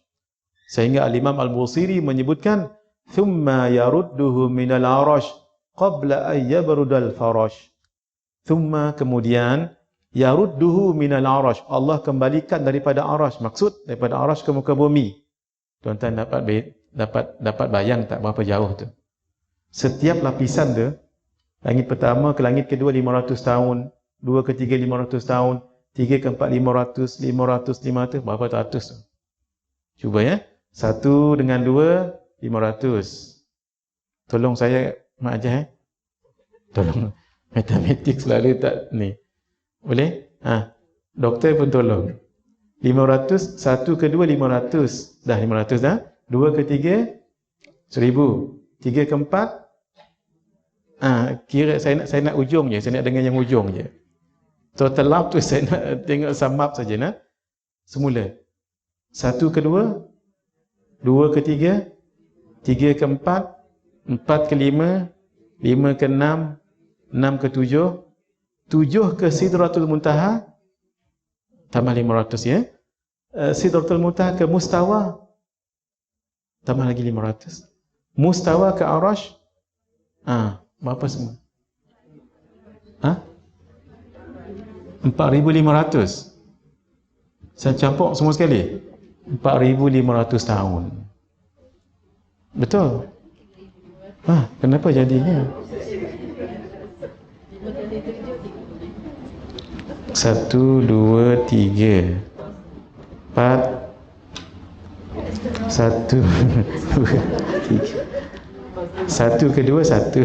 Speaker 1: Sehingga Al-Imam Al-Busiri menyebutkan thumma yarudduhu minal Arasy qabla an yabrudal farash. Thumma, kemudian, yarudduhu minal Arasy, Allah kembalikan daripada Arasy. Maksud daripada Arasy ke muka bumi. Tuan-tuan dapat bayang tak berapa jauh tu? Setiap lapisan tu, langit pertama ke langit kedua 500 tahun, 2 ke 3 500 tahun, 3 ke 4 500, 500, berapa ratus tu? Cuba ya. 1 dengan 2 500. Tolong saya mak ajar Tolong. Matematik selalu tak ni. Boleh? Doktor pun tolong. 500, 1 ke 2 500. Dah 500 dah. 2 ke 3 1000. 3 ke 4 kira saya nak ujung je, saya nak dengar yang ujung je. Total up tu saya nak tengok sum up saja nak. Semula. 1 ke 2, 2 ke 3, 3 ke 4, 4 ke 5, 5 ke 6, 6 ke 7, 7 ke Sidratul Muntaha, tambah 500 ya. Sidratul Muntaha ke Mustawa, tambah lagi 500. Mustawa ke Arasy, berapa semua? 4,500. Saya campur semua sekali. 4,500 tahun. Betul? Kenapa jadinya? 1, 2, 3, 4. 1, 2, 3. 1 ke 2, 1.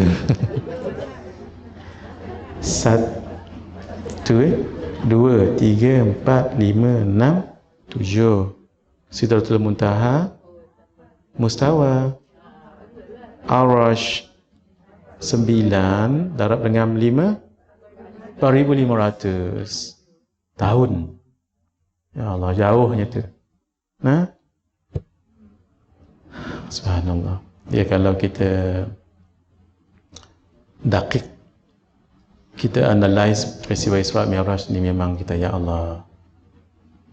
Speaker 1: 1, 2, 3, 4, 5, 6, 7. Sidratul Muntaha, Mustawa, Arasy 9 darab dengan 5, 4,500 tahun. Ya Allah, jauhnya tu. Subhanallah. Ya, kalau kita dakik, kita analyse peristiwa Isra' Mi'raj ni, memang kita, ya Allah,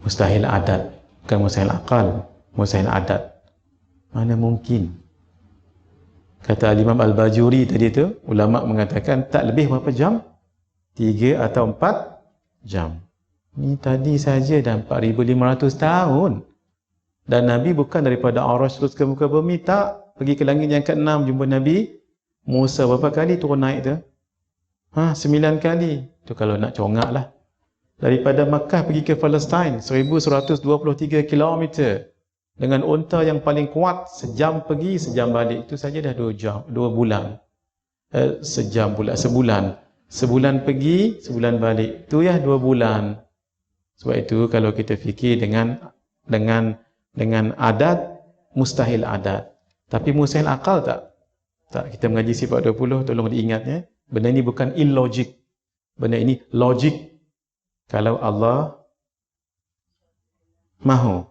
Speaker 1: mustahil adat, bukan mustahil akal, mustahil adat. Mana mungkin? Kata Imam Al-Bajuri tadi tu, ulama mengatakan tak lebih berapa jam? 3 atau 4 jam. Ni tadi saja dah 4,500 tahun. Dan Nabi bukan daripada Arasy terus ke muka bumi, tak. Pergi ke langit yang ke-6 jumpa Nabi Musa. Berapa kali turun naik tu? 9 kali. Tu kalau nak congak lah. Daripada Makkah pergi ke Palestin 1,123 km dengan unta yang paling kuat, sejam pergi sejam balik. Itu saja dah 2 jam, 2 bulan. Sejam pula, sebulan pergi sebulan balik. Tu ya 2 bulan. Sebab itu kalau kita fikir dengan adat, mustahil adat. Tapi mustahil akal tak? Tak. Kita mengaji sifat 20, tolong diingat ya. Benda ini bukan illogic. Benda ini logik. Kalau Allah mahu.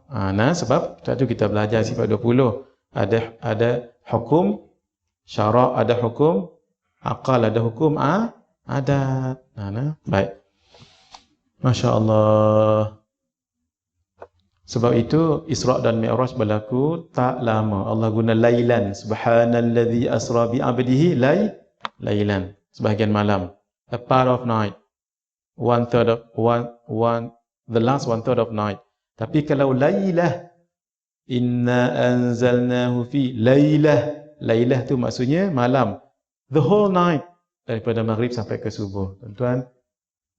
Speaker 1: Sebab satu kita belajar sifat 20. Ada hukum syarak, ada hukum akal, ada hukum adat. Baik. Masya Allah. Sebab itu Isra' dan Mi'raj berlaku tak lama. Allah guna lailan. Subhanalladzi asra bi 'abdihi lailan. Sebahagian malam. A part of night. The last one third of night. Tapi kalau lailah, inna anzalnahu fi lailah. Lailah tu maksudnya malam. The whole night. Daripada maghrib sampai ke subuh. Tuan-tuan,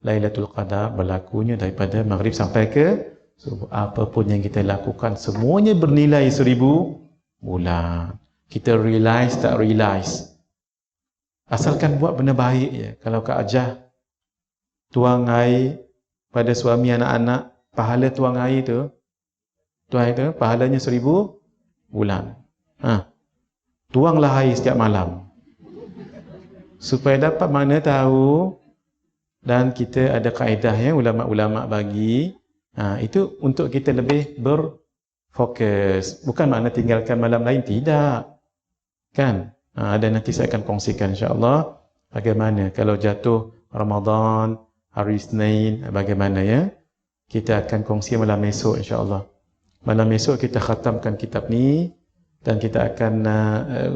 Speaker 1: Lailatul Qadar berlakunya daripada maghrib sampai ke So, apapun yang kita lakukan, semuanya bernilai 1000 bulan. Kita realize tak realize. Asalkan buat benda baik je. Kalau Kak Ajah tuang air pada suami anak-anak, pahala tuang air tu, pahalanya 1000 bulan. Tuanglah air setiap malam. Supaya dapat mana tahu, dan kita ada kaedah yang ulama-ulama bagi, itu untuk kita lebih berfokus. Bukan makna tinggalkan malam lain, tidak. Kan? Ada nanti saya akan kongsikan insya-Allah bagaimana kalau jatuh Ramadan, hari Isnin, bagaimana ya. Kita akan kongsi malam esok insya-Allah. Malam esok kita khatamkan kitab ni dan kita akan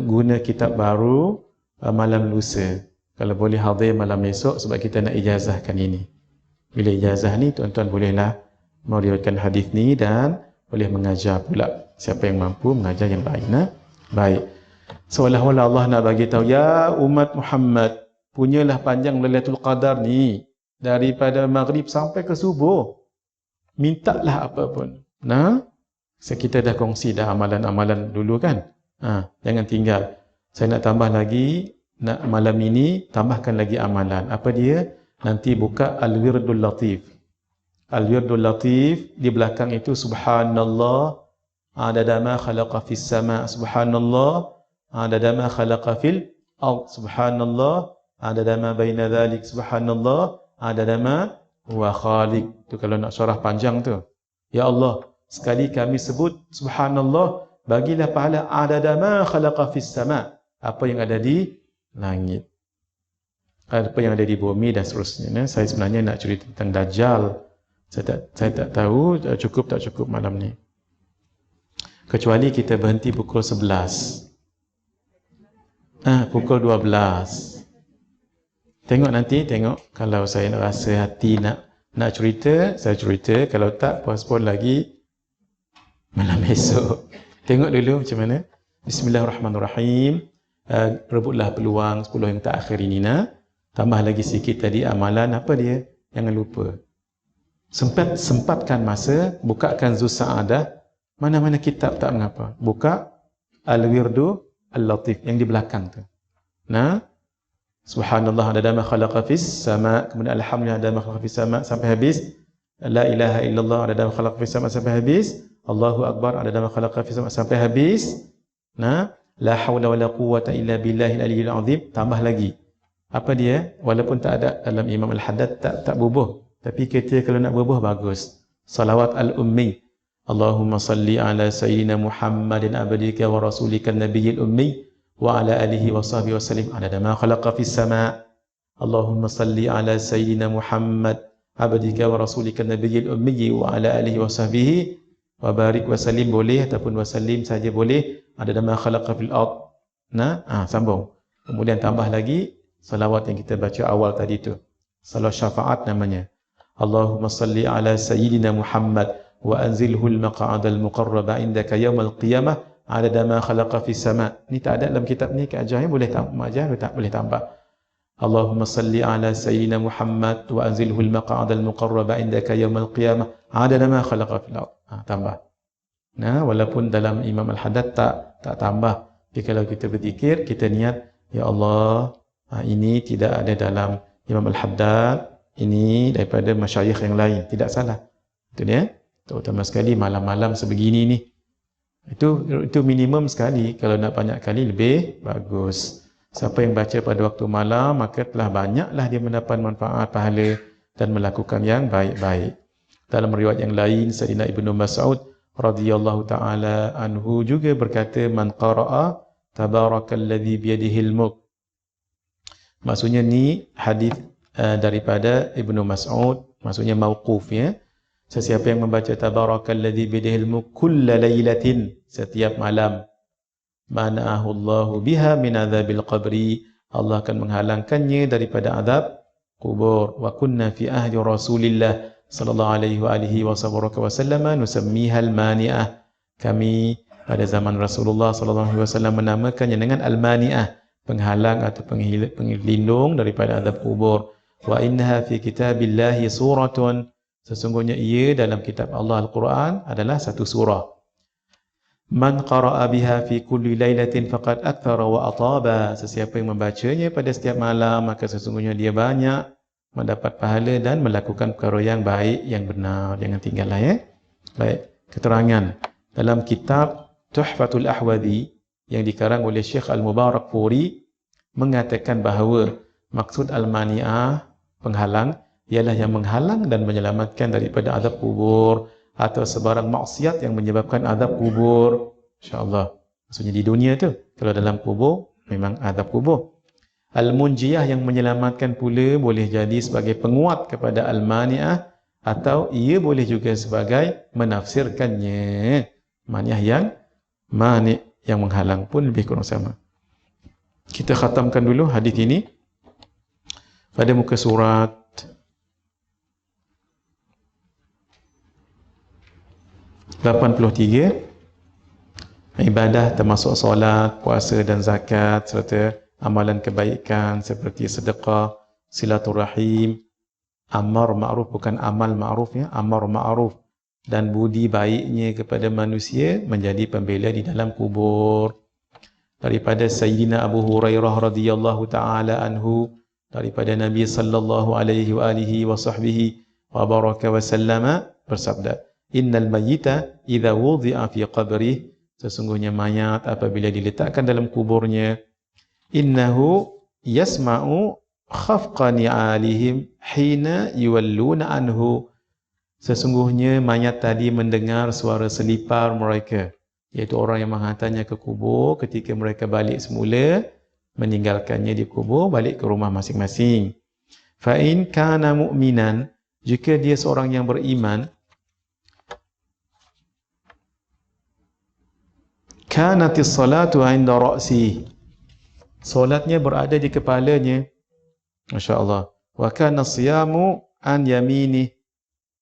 Speaker 1: guna kitab baru malam lusa. Kalau boleh hadir malam esok sebab kita nak ijazahkan ini. Bila ijazah ni tuan-tuan bolehlah meriwayatkan hadis ni dan boleh mengajar pula. Siapa yang mampu mengajar yang baik. Baik. Seolah-olah Allah nak bagi tahu, ya umat Muhammad, punyalah panjang Lailatul Qadar ni daripada maghrib sampai ke subuh. Mintalah apa pun. Kita dah kongsi dah amalan-amalan dulu kan. Jangan tinggal. Saya nak tambah lagi, nak malam ini tambahkan lagi amalan. Apa dia? Nanti buka Al-Wirdul Latif. Al-Wirdul Latif di belakang itu subhanallah adada ma khalaqa fis sama, subhanallah adada ma khalaqa fil ard, subhanallah adada ma baina dhalik, subhanallah adada ma huwa khaliq. Tu kalau nak syarah panjang tu. Ya Allah, sekali kami sebut subhanallah, bagilah pahala adada ma khalaqa fis sama, apa yang ada di langit, apa yang ada di bumi dan seterusnya. Saya sebenarnya nak cerita tentang Dajjal. Saya tak tahu cukup tak cukup malam ni. Kecuali kita berhenti pukul 11. Pukul 12. Tengok nanti, kalau saya nak rasa hati nak cerita, saya cerita. Kalau tak, postpone lagi malam esok. Tengok dulu macam mana. Bismillahirrahmanirrahim. Rebutlah peluang 10 yang terakhir ini. Tambah lagi sikit tadi amalan. Apa dia? Jangan lupa. Sempatkan masa, bukakan Zu Sa'adah. Mana-mana kitab tak mengapa. Buka Al-Wirdu Al-Latif yang di belakang tu. Subhanallah adada ma khalaqa fis sama, kemudian alhamdulillah adada ma khalaqa fis sama sampai habis. La ilaha illallah adada ma khalaqa fis sama sampai habis. Allahu akbar adada ma khalaqa fis sama sampai habis. La haula wala quwwata illa billahil aliyyil azim. Tambah lagi. Apa dia? Walaupun tak ada dalam Imam Al-Haddad, tak bubuh. Tapi kita kalau nak bubuh bagus. Salawat al-ummi. Allahumma salli ala sayyidina Muhammadin abdika wa rasulika nabiyil ummi wa ala alihi wa sahbihi wa sallim adada ma khalaqa fis sama. Allahumma salli ala sayyidina Muhammad abdika wa rasulika nabiyil ummi wa ala alihi wa sahbihi wa barik wa sallim boleh ataupun wa sallim saja boleh. Adada ma khalaqa fil ard. Sambung. Kemudian tambah lagi salawat yang kita baca awal tadi tu. Salawat syafaat namanya. Allahumma salli ala sayyidina Muhammad wa anzilhu al-maq'ad al-muqarraba indaka yawmal qiyamah adada ma khalaqa fis sama. Ni tak ada dalam kitab ni, keajarnya boleh tak boleh tambah. Allahumma salli ala sayyidina Muhammad wa anzilhu al-maq'ad al-muqarraba indaka yawmal qiyamah adada ma khalaqa fil ard. Tambah. Walaupun dalam Imam Al-Haddad tak tambah. Tapi kalau kita berzikir, kita niat, ya Allah, ini tidak ada dalam Imam Al-Haddad, ini daripada masyayikh yang lain. Tidak salah. Itu dia. Terutama sekali malam-malam sebegini ni. Itu minimum sekali. Kalau nak banyak kali lebih bagus. Siapa yang baca pada waktu malam, maka telah banyaklah dia mendapat manfaat, pahala dan melakukan yang baik-baik. Dalam riwayat yang lain, Sayyidina Ibnu Mas'ud radhiyallahu ta'ala anhu juga berkata, man qara'a tabarakalladzi biyadihil mulk. Maksudnya ni hadis daripada Ibnu Mas'ud, maksudnya mauquf ya. Sesiapa yang membaca tabarakalladzi biyadihil mulk kulla lailatin, setiap malam, mana'ahu Allahu biha min adzabil qabri, Allah akan menghalangkannya daripada azab kubur. Wa kunna fi ahdi Rasulillah sallallahu alaihi wasallam nusammiha al-mani'ah. Kami pada zaman Rasulullah sallallahu alaihi wasallam menamakannya dengan al-mani'ah, penghalang atau penglindung daripada azab kubur. Wa innaha fi kitabillahi suratun Sesungguhnya ia dalam kitab Allah Al-Quran adalah satu surah. Man qara'a biha fi kulli lailatin faqad akthara wa ataba. Sesiapa yang membacanya pada setiap malam, maka sesungguhnya dia banyak mendapat pahala dan melakukan perkara yang baik, yang benar. Jangan tinggallah ya. Baik, keterangan dalam kitab Tuhfatul Ahwadhi yang dikarang oleh Syekh Al-Mubarakfuri mengatakan bahawa maksud al-mani'ah, penghalang, ialah yang menghalang dan menyelamatkan daripada azab kubur atau sebarang maksiat yang menyebabkan azab kubur. InsyaAllah. Maksudnya di dunia tu. Kalau dalam kubur, memang azab kubur. Al-munjiyah yang menyelamatkan pula boleh jadi sebagai penguat kepada al-mani'ah atau ia boleh juga sebagai menafsirkannya. Mani'ah yang mani' yang menghalang pun lebih kurang sama. Kita khatamkan dulu hadis ini pada muka surat 83. Ibadah termasuk solat, puasa dan zakat serta amalan kebaikan seperti sedekah, silaturahim, amar ma'ruf, bukan amal ma'ruf ya, amar ma'ruf, dan budi baiknya kepada manusia menjadi pembela di dalam kubur. Daripada Sayyidina Abu Hurairah radhiyallahu taala anhu, daripada Nabi sallallahu alaihi wa alihi wa sahbihi wa baraka wa sallama bersabda, innal mayyita idza wudi'a fi qabrih, sesungguhnya mayat apabila diletakkan dalam kuburnya, innahu yasma'u khafqa ni'alihim hina yuwalluna anhu, sesungguhnya mayat tadi mendengar suara selipar mereka, iaitu orang yang menghantarnya ke kubur ketika mereka balik semula, meninggalkannya di kubur, balik ke rumah masing-masing. Fa in kana mu'minan, jika dia seorang yang beriman, kanatis salatu 'inda ra'si, solatnya berada di kepalanya. Masya-Allah. Wa kana siyamu an yamini,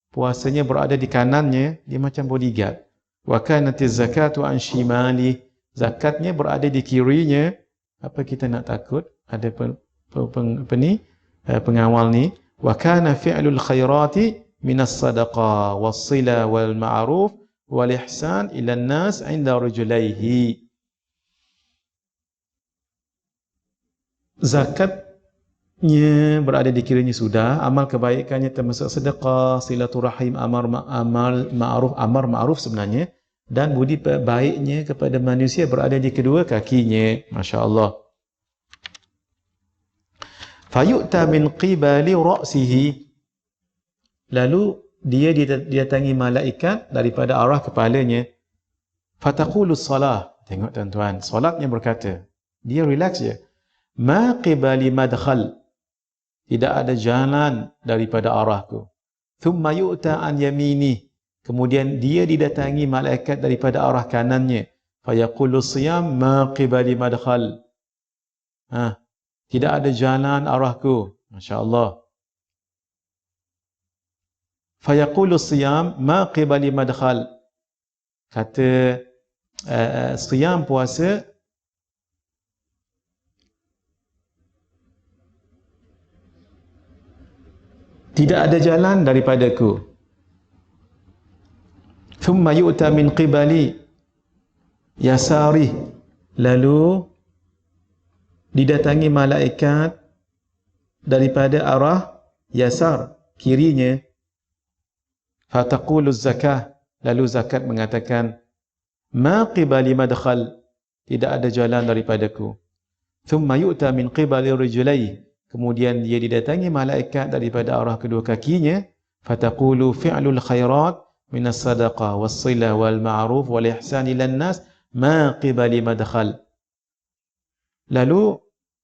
Speaker 1: puasanya berada di kanannya, dia macam bodyguard. Wa kanatiz zakatu an shimali, zakatnya berada di kirinya. Apa kita nak takut? Ada pengawal ni. Wa kana fi'lul khairati minas sadaqah was-sila wal ma'ruf wal ihsan ila an-nas 'inda rajulaihi. Zakatnya berada di kirinya sudah, amal kebaikannya termasuk sedekah, silaturahim, amar ma'ruf sebenarnya, dan budi baiknya kepada manusia berada di kedua kakinya. Masya-Allah. Fayu'ta min qibali ra'sihi, lalu dia didatangi malaikat daripada arah kepalanya. Fataqulus salah, tengok tuan-tuan, solatnya berkata, dia relax je, ma qibali madkhal, tidak ada jalan daripada arahku. Thumma yu'ta an yamini, kemudian dia didatangi malaikat daripada arah kanannya. Fayaqulus siyam ma qibali madkhal, tidak ada jalan arahku. Masya-Allah. Fayaqulus siyam ma qibali madkhal, kata siyam, puasa, tidak ada jalan daripadaku. Thumma yu'ta min qibali yasari, lalu didatangi malaikat daripada arah yasar, kirinya. Fataqulu zakah, lalu zakat mengatakan, ma qibali madkhal, tidak ada jalan daripadaku. Thumma yu'ta min qibali rijlai, kemudian dia didatangi malaikat daripada arah kedua kakinya. Fataqulu fi'lul khairat minas sadaqah was-sila wal ma'ruf wal ihsan ila an-nas ma qibali madkhal, lalu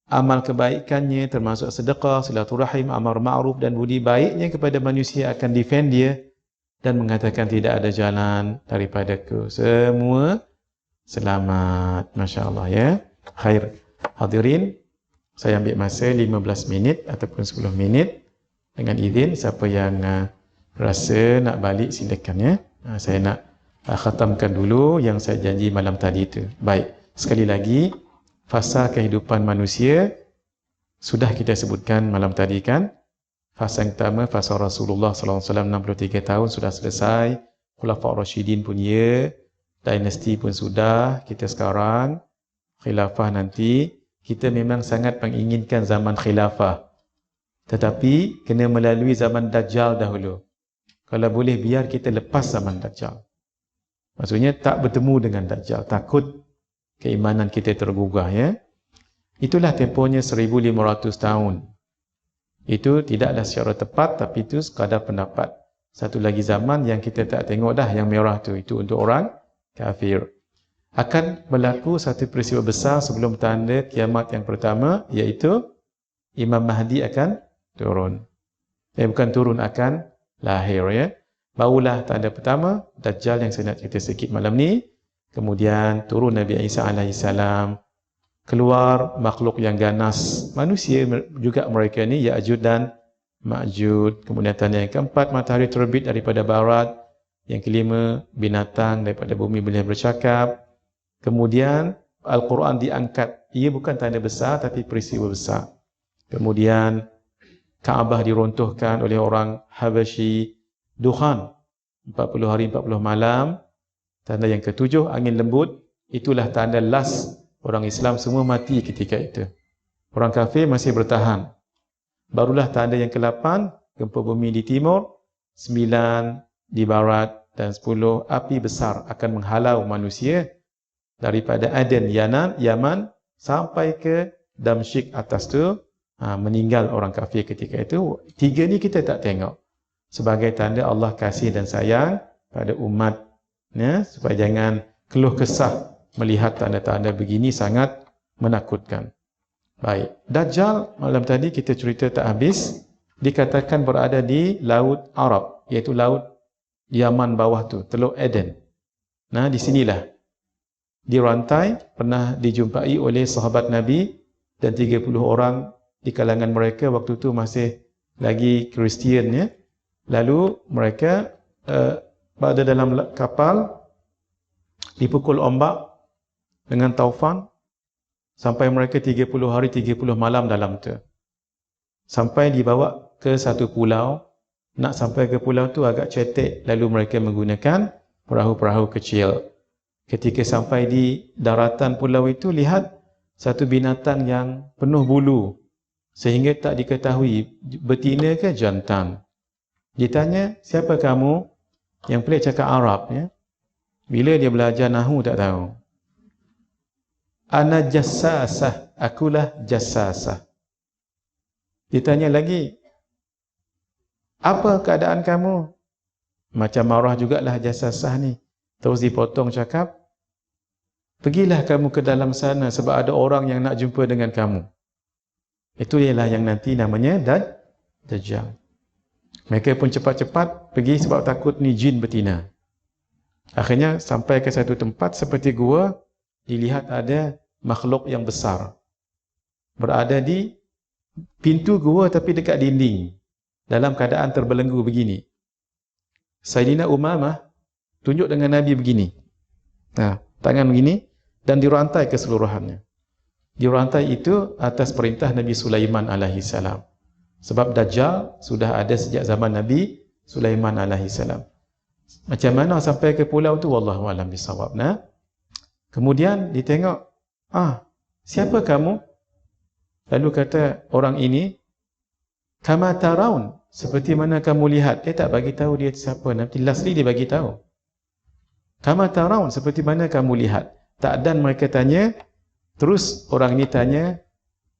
Speaker 1: amal kebaikannya termasuk sedekah, silaturahim, amar ma'ruf dan budi baiknya kepada manusia akan defend dia dan mengatakan tidak ada jalan daripadaku. Semua selamat. Masya-Allah ya. Khair. Hadirin, saya ambil masa 15 minit ataupun 10 minit dengan izin. Siapa yang rasa nak balik silakan ya. Saya nak khatamkan dulu yang saya janji malam tadi itu. Baik, sekali lagi, fasa kehidupan manusia sudah kita sebutkan malam tadi kan. Fasa yang pertama, fasa Rasulullah SAW 63 tahun sudah selesai. Khulafa' Rasyidin pun ya. Dinasti pun sudah. Kita sekarang khilafah nanti. Kita memang sangat menginginkan zaman khilafah. Tetapi kena melalui zaman Dajjal dahulu. Kalau boleh biar kita lepas zaman Dajjal. Maksudnya tak bertemu dengan Dajjal. Takut keimanan kita tergugah ya. Itulah tempohnya 1500 tahun. Itu tidaklah secara tepat, tapi itu sekadar pendapat. Satu lagi zaman yang kita tak tengok dah, yang merah tu, itu untuk orang kafir. Akan berlaku satu peristiwa besar sebelum tanda kiamat yang pertama, iaitu Imam Mahdi akan turun. Bukan turun, akan lahir ya. Barulah tanda pertama, Dajjal yang saya nak cerita sikit malam ni. Kemudian turun Nabi Isa alaihissalam. Keluar makhluk yang ganas, manusia juga mereka ni, Ya'jud dan Ma'jud. Kemudian tanda yang keempat, matahari terbit daripada barat. Yang kelima, binatang daripada bumi boleh bercakap. Kemudian Al-Quran diangkat. Ia bukan tanda besar tapi peristiwa besar. Kemudian Kaabah diruntuhkan oleh orang Habasyi. Dukhan 40 hari 40 malam. Tanda yang ketujuh, angin lembut. Itulah tanda last. Orang Islam semua mati ketika itu. Orang kafir masih bertahan. Barulah tanda yang ke-8, gempa bumi di timur, 9 di barat, dan 10 api besar akan menghalau manusia daripada Aden, Yaman, sampai ke Damsyik atas tu. Meninggal orang kafir ketika itu. 3 ni kita tak tengok. Sebagai tanda Allah kasih dan sayang pada umat. Ya, supaya jangan keluh kesah melihat tanda-tanda begini sangat menakutkan. Baik, Dajjal malam tadi kita cerita tak habis. Dikatakan berada di Laut Arab, iaitu Laut Yaman bawah tu, Teluk Aden. Nah, di sinilah. Dirantai, pernah dijumpai oleh sahabat Nabi dan 30 orang di kalangan mereka waktu tu masih lagi Kristian ya. Lalu mereka berada dalam kapal, dipukul ombak dengan taufan sampai mereka 30 hari 30 malam dalam tu. Sampai dibawa ke satu pulau. Nak sampai ke pulau tu agak cetek, lalu mereka menggunakan perahu-perahu kecil. Ketika sampai di daratan pulau itu, lihat satu binatang yang penuh bulu sehingga tak diketahui betina ke jantan. Ditanya, siapa kamu? Yang pelik cakap Arab ya. Bila dia belajar Nahu tak tahu. Ana jassasah, akulah jassasah. Ditanya lagi, apa keadaan kamu? Macam marah jugalah jassasah ni. Terus dipotong cakap, pergilah kamu ke dalam sana sebab ada orang yang nak jumpa dengan kamu. Itu ialah yang nanti namanya Dajjal. Mereka pun cepat-cepat pergi sebab takut ni jin betina. Akhirnya sampai ke satu tempat seperti gua, dilihat ada makhluk yang besar berada di pintu gua tapi dekat dinding dalam keadaan terbelenggu begini. Sayyidina Umamah tunjuk dengan Nabi begini. Tangan begini dan dirantai keseluruhannya. Dirantai itu atas perintah Nabi Sulaiman alaihissalam. Sebab Dajjal sudah ada sejak zaman Nabi Sulaiman alaihissalam. Macam mana sampai ke pulau tu wallahu a'lam bissawab. Kemudian ditengok, siapa kamu? Lalu kata orang ini, kama taraun, seperti mana kamu lihat. Dia tak bagi tahu dia siapa. Nanti lastly dia bagi tahu. Kama taraun, seperti mana kamu lihat. Tak, dan mereka tanya, terus orang ini tanya,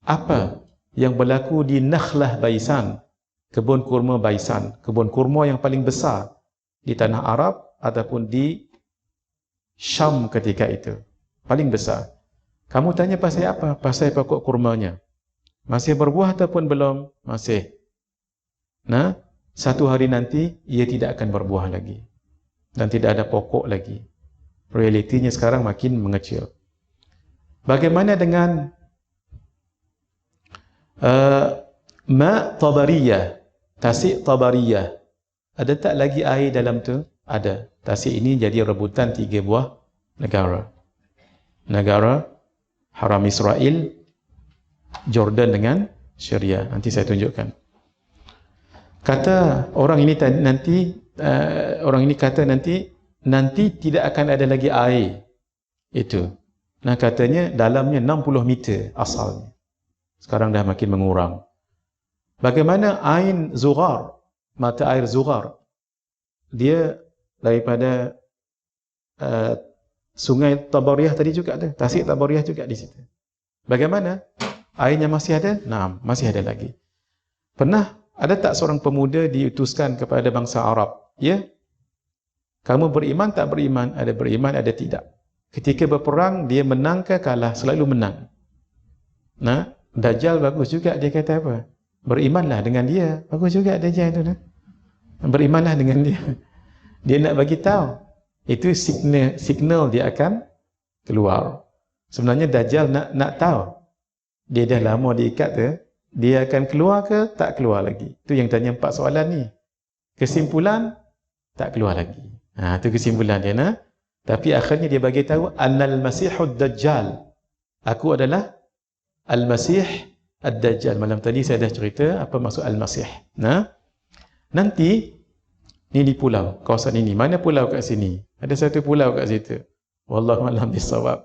Speaker 1: apa yang berlaku di Nakhlah Baisan, kebun kurma Baisan, kebun kurma yang paling besar di tanah Arab ataupun di Syam ketika itu, paling besar. Kamu tanya pasal apa? Pasal pokok kurmanya. Masih berbuah ataupun belum? Masih. Satu hari nanti ia tidak akan berbuah lagi dan tidak ada pokok lagi. Realitinya sekarang makin mengecil. Bagaimana dengan ma tabariyah, tasik tabariyah? Ada tak lagi air dalam tu? Ada. Tasik ini jadi rebutan 3 buah negara. Negara Haram Israel, Jordan dengan Syria. Nanti saya tunjukkan. Kata orang ini nanti, orang ini kata nanti tidak akan ada lagi air itu. Nah katanya dalamnya 60 meter asalnya. Sekarang dah makin mengurang. Bagaimana ain Zughar, mata air Zughar, dia daripada sungai Tabariyah tadi juga ada, Tasik Tabariyah juga di situ. Bagaimana? Airnya masih ada? Naam, masih ada lagi. Pernah ada tak seorang pemuda diutuskan kepada bangsa Arab? Ya? Kamu beriman tak beriman? Ada beriman, ada tidak. Ketika berperang, dia menang ke kalah? Selalu menang. Nah, Dajjal bagus juga, dia kata apa? Berimanlah dengan dia. Bagus juga Dajjal itu. Nah. Berimanlah dengan dia. Dia nak bagi tahu. Itu signal dia akan keluar. Sebenarnya Dajjal nak tahu. Dia dah lama diikat ke, dia akan keluar ke tak keluar lagi. Itu yang tanya 4 soalan ni. Kesimpulan, tak keluar lagi. Itu kesimpulan dia. Nah. Tapi akhirnya dia bagi tahu, Annal Masihud Dajjal. Aku adalah Al-Masih Ad-Dajjal. Malam tadi saya dah cerita apa maksud Al-Masih. Nah, nanti, ni di pulau, kawasan ini. Mana pulau kat sini? Ada satu pulau kat situ. Wallahualam bisawab.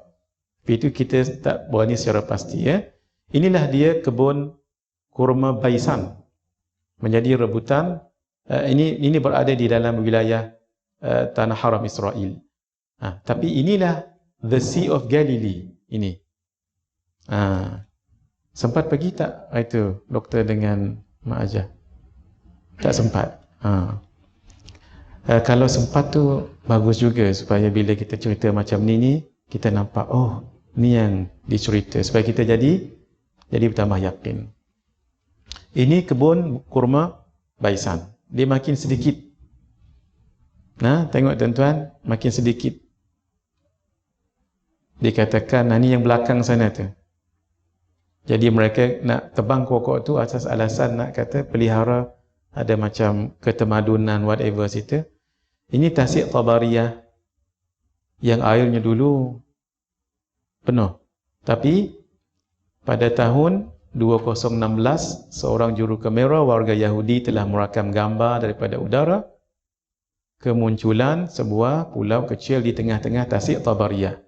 Speaker 1: Tapi itu kita tak berani secara pasti. Ya. Inilah dia kebun kurma Baisan. Menjadi rebutan. Ini berada di dalam wilayah Tanah Haram Israel. Tapi inilah the Sea of Galilee. Ini. Sempat pergi tak itu doktor dengan Mak Ajah? Tak sempat. Kalau sempat tu bagus juga supaya bila kita cerita macam ni kita nampak ni yang dicerita supaya kita jadi bertambah yakin. Ini kebun kurma Baisan. Dia makin sedikit. Nah, tengok tuan-tuan, makin sedikit. Dikatakan ni yang belakang sana tu. Jadi mereka nak tebang pokok tu atas alasan nak kata pelihara ada macam ketemadunan whatever situ. Ini Tasik Tabariyah yang airnya dulu penuh. Tapi pada tahun 2016 seorang juru kamera warga Yahudi telah merakam gambar daripada udara kemunculan sebuah pulau kecil di tengah-tengah Tasik Tabariyah.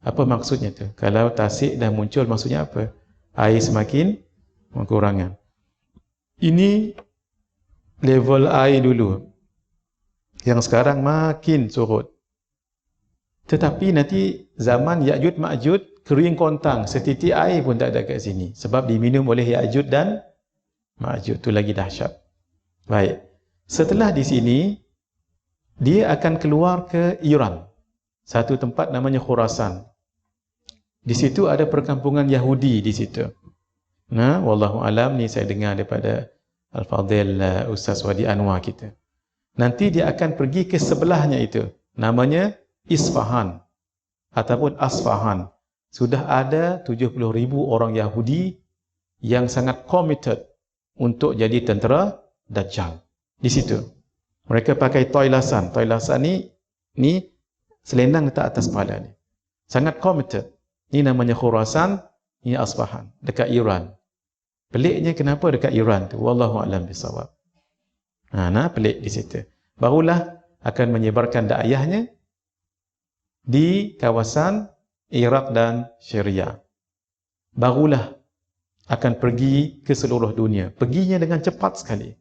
Speaker 1: Apa maksudnya tu? Kalau Tasik dah muncul maksudnya apa? Air semakin berkurangan. Ini level air dulu. Yang sekarang makin surut. Tetapi nanti zaman Ya'jud Ma'jud kering kontang. Setitik air pun tak ada kat sini. Sebab diminum oleh Ya'jud dan Ma'jud. Itu lagi dahsyat. Baik. Setelah di sini, dia akan keluar ke Iran. Satu tempat namanya Khurasan. Di situ ada perkampungan Yahudi di situ. Nah, wallahu alam ni saya dengar daripada Al-Fadhil Ustaz Wadi Anwar kita. Nanti dia akan pergi ke sebelahnya itu. Namanya Isfahan ataupun Asfahan. Sudah ada 70,000 orang Yahudi yang sangat committed untuk jadi tentera Dajjal. Di situ. Mereka pakai toilasan. Toilasan ni selendang letak atas kepala ni. Sangat committed. Ini namanya Khurasan, ini Asfahan, dekat Iran. Peliknya kenapa dekat Iran tu? Wallahu a'lam bisawab. Pelik di situ. Barulah akan menyebarkan dakwahnya di kawasan Iraq dan Syria. Barulah akan pergi ke seluruh dunia. Perginya dengan cepat sekali.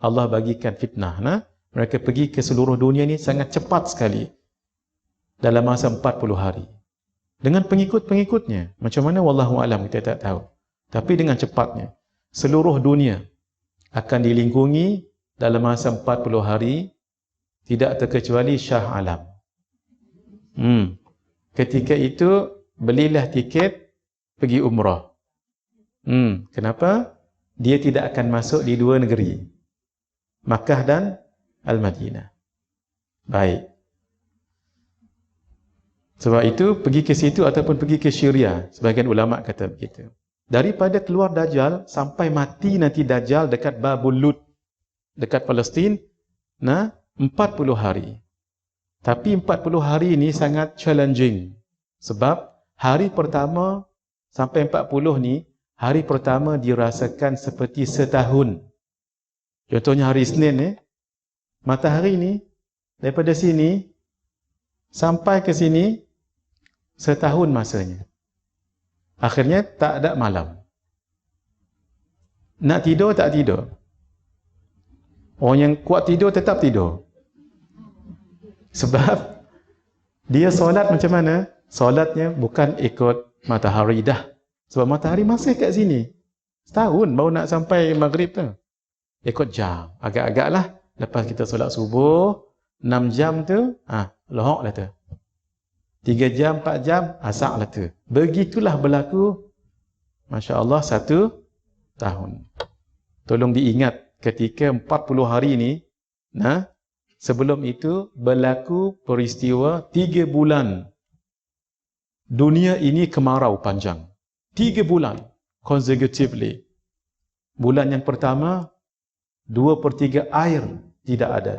Speaker 1: Allah bagikan fitnah. Mereka pergi ke seluruh dunia ni sangat cepat sekali. Dalam masa 40 hari. Dengan pengikut-pengikutnya. Macam mana wallahu alam kita tak tahu. Tapi dengan cepatnya. Seluruh dunia akan dilingkungi dalam masa 40 hari. Tidak terkecuali Shah Alam. Ketika itu belilah tiket pergi umrah. Kenapa? Dia tidak akan masuk di dua negeri. Makkah dan Al-Madinah. Baik. Sebab itu pergi ke situ ataupun pergi ke Syria. Sebahagian ulama kata begitu. Daripada keluar Dajjal sampai mati nanti Dajjal dekat Babul Lut. Dekat Palestin. 40 hari. Tapi 40 hari ini sangat challenging. Sebab hari pertama sampai 40 ni, hari pertama dirasakan seperti setahun. Contohnya hari Isnin matahari ni daripada sini sampai ke sini setahun masanya. Akhirnya tak ada malam. Nak tidur tak tidur. Orang yang kuat tidur tetap tidur. Sebab dia solat macam mana? Solatnya bukan ikut matahari dah. Sebab matahari masih kat sini. Setahun baru nak sampai maghrib tu. Ikut jam. Agak-agak lah. Lepas kita solat subuh, 6 jam tu, lohok lah tu. 3 jam, 4 jam, asak lah tu. Begitulah berlaku, Masya Allah, 1 tahun. Tolong diingat, ketika 40 hari ni, sebelum itu berlaku peristiwa 3 bulan. Dunia ini kemarau panjang. 3 bulan, consecutively. Bulan yang pertama, 2/3 air tidak ada.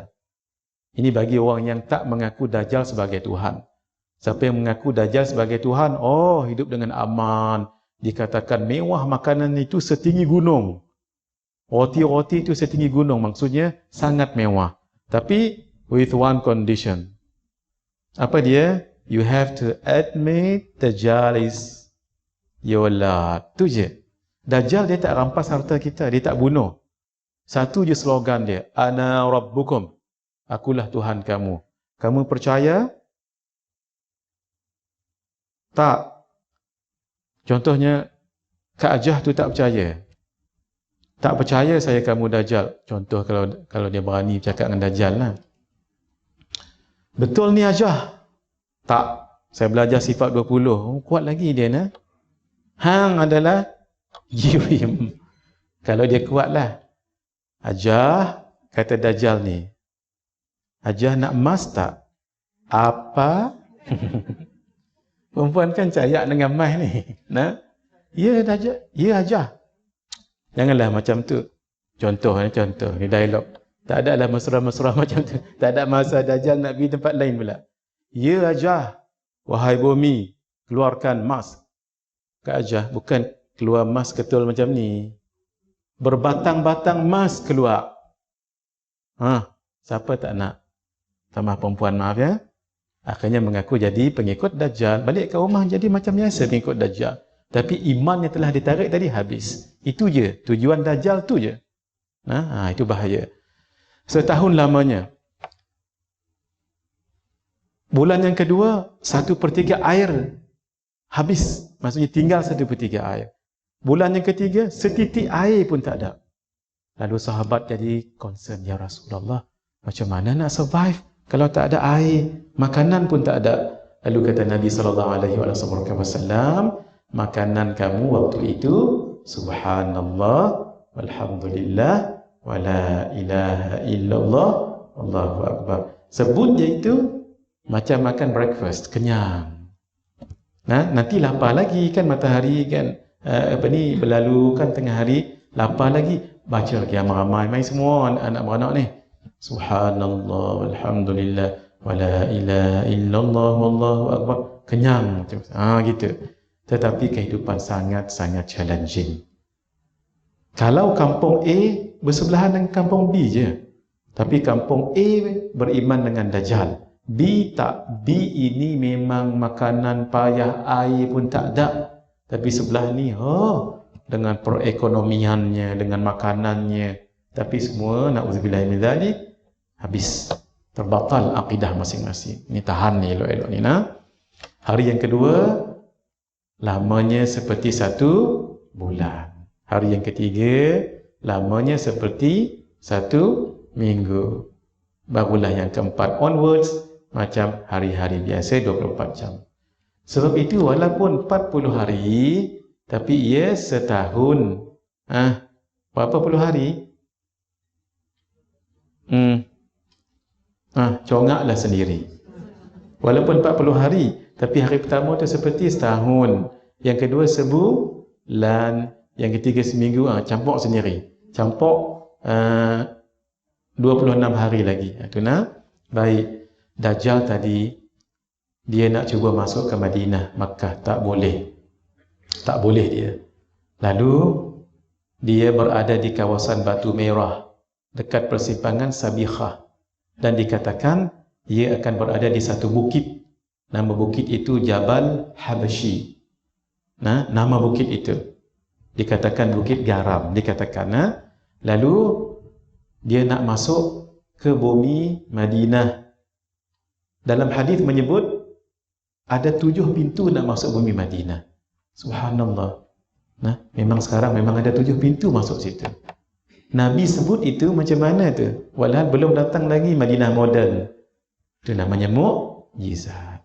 Speaker 1: Ini bagi orang yang tak mengaku Dajjal sebagai Tuhan. Siapa yang mengaku Dajjal sebagai Tuhan, hidup dengan aman. Dikatakan mewah makanan itu setinggi gunung. Roti-roti itu setinggi gunung. Maksudnya sangat mewah. Tapi with one condition. Apa dia? You have to admit Dajjal is your Lord. Itu je. Dajjal dia tak rampas harta kita. Dia tak bunuh. Satu je slogan dia. Ana Rabbukum. Akulah Tuhan kamu. Kamu percaya? Tak. Contohnya, Kak Ajah tu tak percaya. Tak percaya saya kamu Dajjal. Contoh kalau dia berani bercakap dengan Dajjal lah. Betul ni Ajah? Tak. Saya belajar sifat 20. Kuat lagi dia nah. Hang adalah Jirim. Kalau dia kuat lah. Ajah, kata Dajjal ni. Ajah nak emas tak? Apa? Perempuan kan cayak dengan emas ni. Ya Dajjal, ya Ajah. Janganlah macam tu. Contoh. Ni dialog. Tak ada lah mesra-mesra macam tu. Tak ada masa Dajjal nak pergi tempat lain pula. Ya Ajah, wahai bumi, keluarkan emas. Kak Ajah, bukan keluar emas ketul macam ni. Berbatang-batang emas keluar. Siapa tak nak? Tambah perempuan, maaf ya. Akhirnya mengaku jadi pengikut Dajjal. Balik ke rumah jadi macam biasa pengikut Dajjal. Tapi iman yang telah ditarik tadi habis. Itu je. Tujuan Dajjal tu je. Itu bahaya. Setahun lamanya. Bulan yang kedua, 1/3 air habis. Maksudnya tinggal 1/3 air. Bulan yang ketiga, setitik air pun tak ada. Lalu sahabat jadi concern, ya Rasulullah, macam mana nak survive kalau tak ada air, makanan pun tak ada. Lalu kata Nabi SAW, makanan kamu waktu itu, subhanallah, walhamdulillah, wa la ilaha illallah, Allahu Akbar. Sebut je itu, macam makan breakfast, kenyang. Nanti lapar lagi kan matahari kan, berlalu kan tengah hari, lapar lagi, baca lagi ramai-ramai, main semua anak beranak ni. Subhanallah, walhamdulillah, wa la ilaha illallah, wallahu akbar. Kenyang macam gitu. Tetapi kehidupan sangat-sangat challenging. Kalau kampung A bersebelahan dengan kampung B je. Tapi kampung A beriman dengan Dajjal. B tak. B ini memang makanan payah, air pun tak ada. Tapi sebelah ni, dengan perekonomiannya, dengan makanannya. Tapi semua, na'udzubillah min dzalik, habis. Terbatal akidah masing-masing. Ni tahan ni elok-elok ni. Hari yang kedua, lamanya seperti 1 bulan. Hari yang ketiga, lamanya seperti 1 minggu. Barulah yang keempat onwards, macam hari-hari biasa 24 jam. Sebab itu walaupun 40 hari, tapi ia setahun. Berapa puluh hari? Congaklah sendiri. Walaupun 40 hari, tapi hari pertama tu seperti setahun. Yang kedua sebulan. Yang ketiga seminggu. Campur sendiri. Campur 26 hari lagi. Itu baik. Dajjal tadi, dia nak cuba masuk ke Madinah, Makkah. Tak boleh. Tak boleh dia. Lalu, dia berada di kawasan Batu Merah. dekat persimpangan Sabikhah, dan dikatakan ia akan berada di satu bukit. Nama bukit itu Jabal Habasyi. Nah, nama bukit itu dikatakan bukit garam, dikatakan. Lalu dia nak masuk ke bumi Madinah. Dalam hadis menyebut ada 7 pintu nak masuk bumi Madinah. Subhanallah. Nah, memang sekarang memang ada 7 pintu masuk situ. Nabi sebut itu macam mana tu? Walhal belum datang lagi Madinah moden. Itu namanya mukjizat.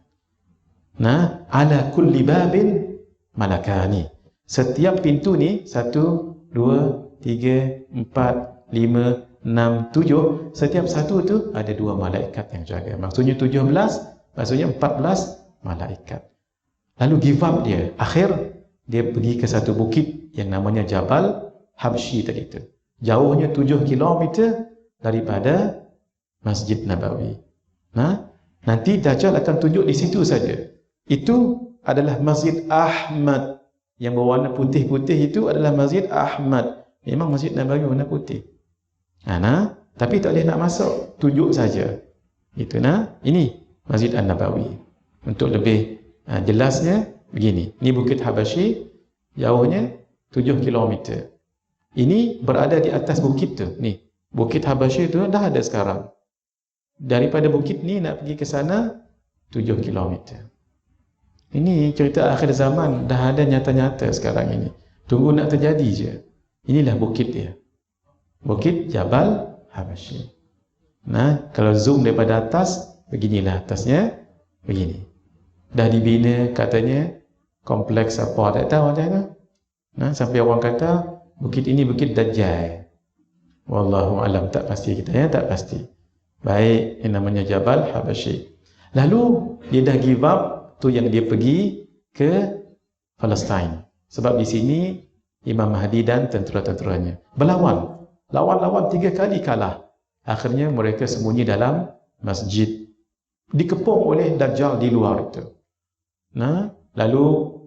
Speaker 1: Nah, ala kulli babin malakani. Setiap pintu ni 1, 2, 3, 4, 5, 6, 7. Setiap satu tu ada 2 malaikat yang jaga. Maksudnya 17, maksudnya 14 malaikat. Lalu give up dia. Akhir dia pergi ke satu bukit yang namanya Jabal Habasyi tadi itu. Jauhnya 7 kilometer daripada Masjid Nabawi. Nah, nanti Dajjal akan tunjuk di situ saja. Itu adalah Masjid Ahmad. Yang berwarna putih-putih itu adalah Masjid Ahmad. Memang Masjid Nabawi warna putih. Nah, tapi tak boleh nak masuk, tunjuk saja. Itu nah, ini Masjid An-Nabawi. Untuk lebih jelasnya begini. Ini Bukit Habasyi, jauhnya 7 kilometer. Ini berada di atas bukit tu. Ni, Bukit Habasyi tu dah ada sekarang. Daripada bukit ni nak pergi ke sana 7 kilometer. Ini cerita akhir zaman, dah ada nyata-nyata sekarang ini. Tunggu nak terjadi je. Inilah bukit dia. Bukit Jabal Habasyi. Nah, kalau zoom daripada atas, beginilah atasnya, begini. Dah dibina katanya kompleks apa, tak tahu ada ke? Nah, sampai orang kata bukit ini bukit Dajjal. Wallahu alam, tak pasti kita ya, tak pasti. Baik, ini namanya Jabal Habasyi. Lalu dia dah give up tu yang dia pergi ke Palestin. Sebab di sini Imam Mahdi dan tentera-tenteranya berlawan. Lawan-lawan 3 kali kalah. Akhirnya mereka sembunyi dalam masjid. Dikepung oleh Dajjal di luar itu. Nah, lalu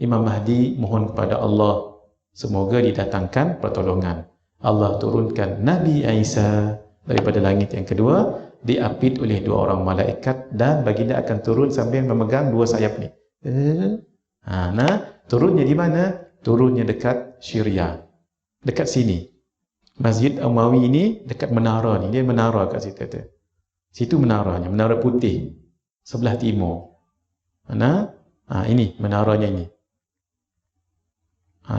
Speaker 1: Imam Mahdi mohon kepada Allah semoga didatangkan pertolongan. Allah turunkan Nabi Isa daripada langit yang kedua, diapit oleh 2 orang malaikat, dan baginda akan turun sambil memegang 2 sayap ni. Nah, turunnya di mana? Turunnya dekat Syria. Dekat sini. Masjid Umawi ini dekat menara ni. Dia menara kat situ tu. Situ menaranya, menara putih sebelah timur. Nah, ini menaranya ini.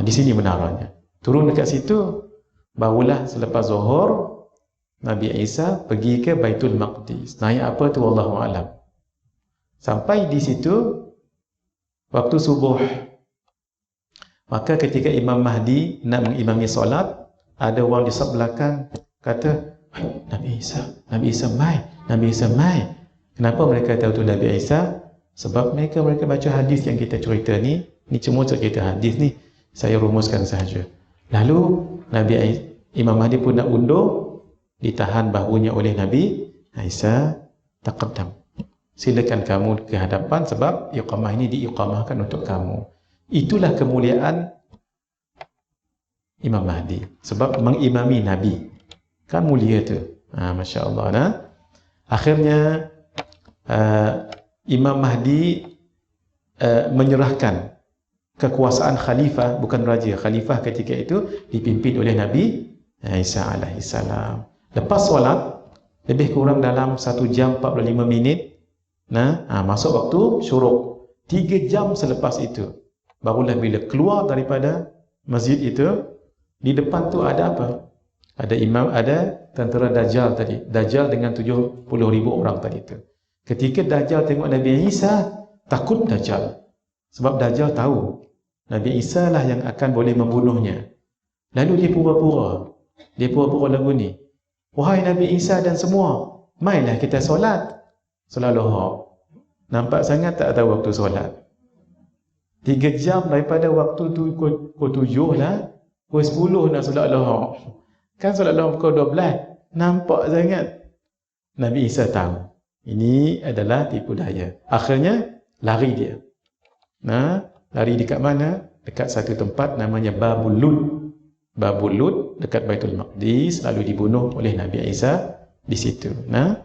Speaker 1: Di sini menaranya. Turun dekat situ, barulah selepas Zuhur Nabi Isa pergi ke Baitul Maqdis. Naik apa tu wallahu alam. Sampai di situ waktu subuh. Maka ketika Imam Mahdi nak mengimami solat, ada orang di sebelah belakang kata, Nabi Isa mai. Kenapa mereka tahu tu Nabi Isa? Sebab mereka baca hadis yang kita cerita ni. Ni cuma cerita hadis ni, saya rumuskan sahaja. Lalu Imam Mahdi pun nak undur, ditahan bahunya oleh Nabi Isa. Taqaddam, silakan kamu ke hadapan sebab iqamah ini diiqamahkan untuk kamu. Itulah kemuliaan Imam Mahdi, sebab mengimami Nabi kan mulia tu. Masya Allah. Nah, akhirnya Imam Mahdi menyerahkan kekuasaan khalifah, bukan raja, khalifah ketika itu dipimpin oleh Nabi Isa alaihissalam. Lepas solat, lebih kurang dalam 1 jam 45 minit, masuk waktu syuruk. 3 jam selepas itu, barulah bila keluar daripada masjid itu, di depan tu ada apa? Ada tentera Dajjal tadi. Dajjal dengan 70,000 orang tadi itu. Ketika Dajjal tengok Nabi Isa, takut Dajjal. Sebab Dajjal tahu Nabi Isa lah yang akan boleh membunuhnya. Lalu dia pura-pura lagu ni. Wahai Nabi Isa dan semua, mainlah kita solat. Solat Zuhur. Nampak sangat tak tahu waktu solat. 3 jam daripada waktu tu pukul 7 lah, pukul 10 nak solat Zuhur. Kan solat Zuhur pukul 12. Nampak sangat. Nabi Isa tahu. Ini adalah tipu daya. Akhirnya lari dia. Lari dekat mana? Dekat satu tempat namanya Babul Lud. Babul Lut dekat Baitul Maqdis, lalu dibunuh oleh Nabi Isa di situ. Nah,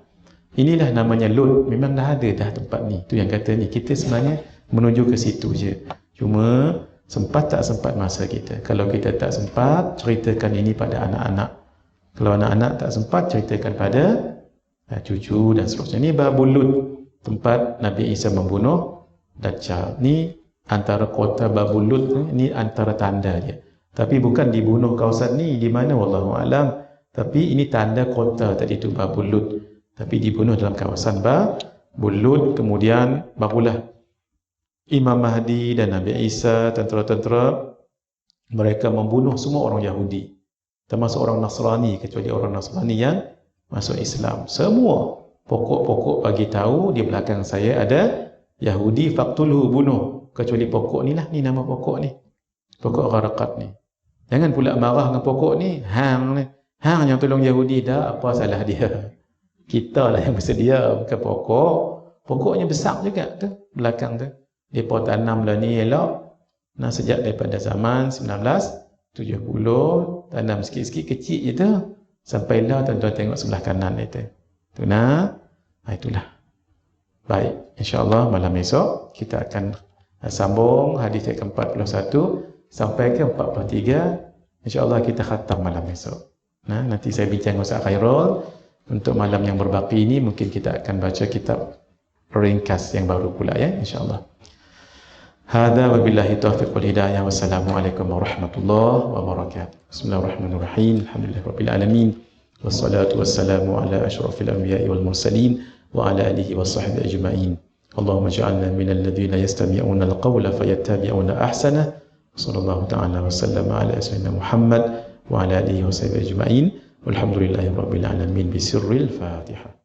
Speaker 1: inilah namanya Lut. Memang dah ada dah tempat ni. Tu yang kata ni, kita sebenarnya menuju ke situ je. Cuma sempat tak sempat masa kita. Kalau kita tak sempat, ceritakan ini pada anak-anak. Kalau anak-anak tak sempat, ceritakan pada cucu dan seterusnya. Ini Babul Lut, tempat Nabi Isa membunuh Dajjal. Ni antara kota Babul Lut ni antara tanda dia. Tapi bukan dibunuh kawasan ni, di mana wallahu alam. Tapi ini tanda kota tadi tu Babul Lut. Tapi dibunuh dalam kawasan Babul Lut. Kemudian barulah Imam Mahdi dan Nabi Isa, tentera-tentera, mereka membunuh semua orang Yahudi, termasuk orang Nasrani, kecuali orang Nasrani yang masuk Islam. Semua pokok-pokok bagi tahu di belakang saya ada Yahudi, faqtulhu, bunuh, kecuali pokok ni lah. Ni nama pokok ni, pokok Gharqad ni. Jangan pula marah dengan pokok ni. Hang yang tolong Yahudi dah, apa salah dia? Kita lah yang bersedia, bukan pokok. Pokoknya besar juga tu belakang tu. Depa tanam lah ni elok. Nah, sejak daripada zaman 1970, tanam sikit-sikit kecil je tu. Sampailah tuan-tuan tengok sebelah kanan itu. Tu nah, itulah. Baik, insya-Allah malam esok kita akan sambung hadis yang ke-41 sampai ke 43. InsyaAllah kita khatam malam esok. Nah, nanti saya bincang dengan Ustaz Khairul. Untuk malam yang berbaki ini mungkin kita akan baca kitab ringkas yang baru pula ya, insyaAllah. Hadza wabillahi taufiq wal hidayah. Wassalamualaikum warahmatullahi wabarakatuh. Bismillahirrahmanirrahim. Alhamdulillahirabbil alamin. Wassalatu wassalamu ala asyrafil anbiya'i wal mursalin wa ala alihi washabbihi ajma'in. Allahumma ij'alna minal ladzina yastami'una al-qawla fayattabi'una ahsana. Sallallahu ta'ala wa sallama ala sayyidina Muhammad wa ala alihi wa sahbihi ajma'in. Walhamdulillahirabbil alamin. Bisirril Fatihah.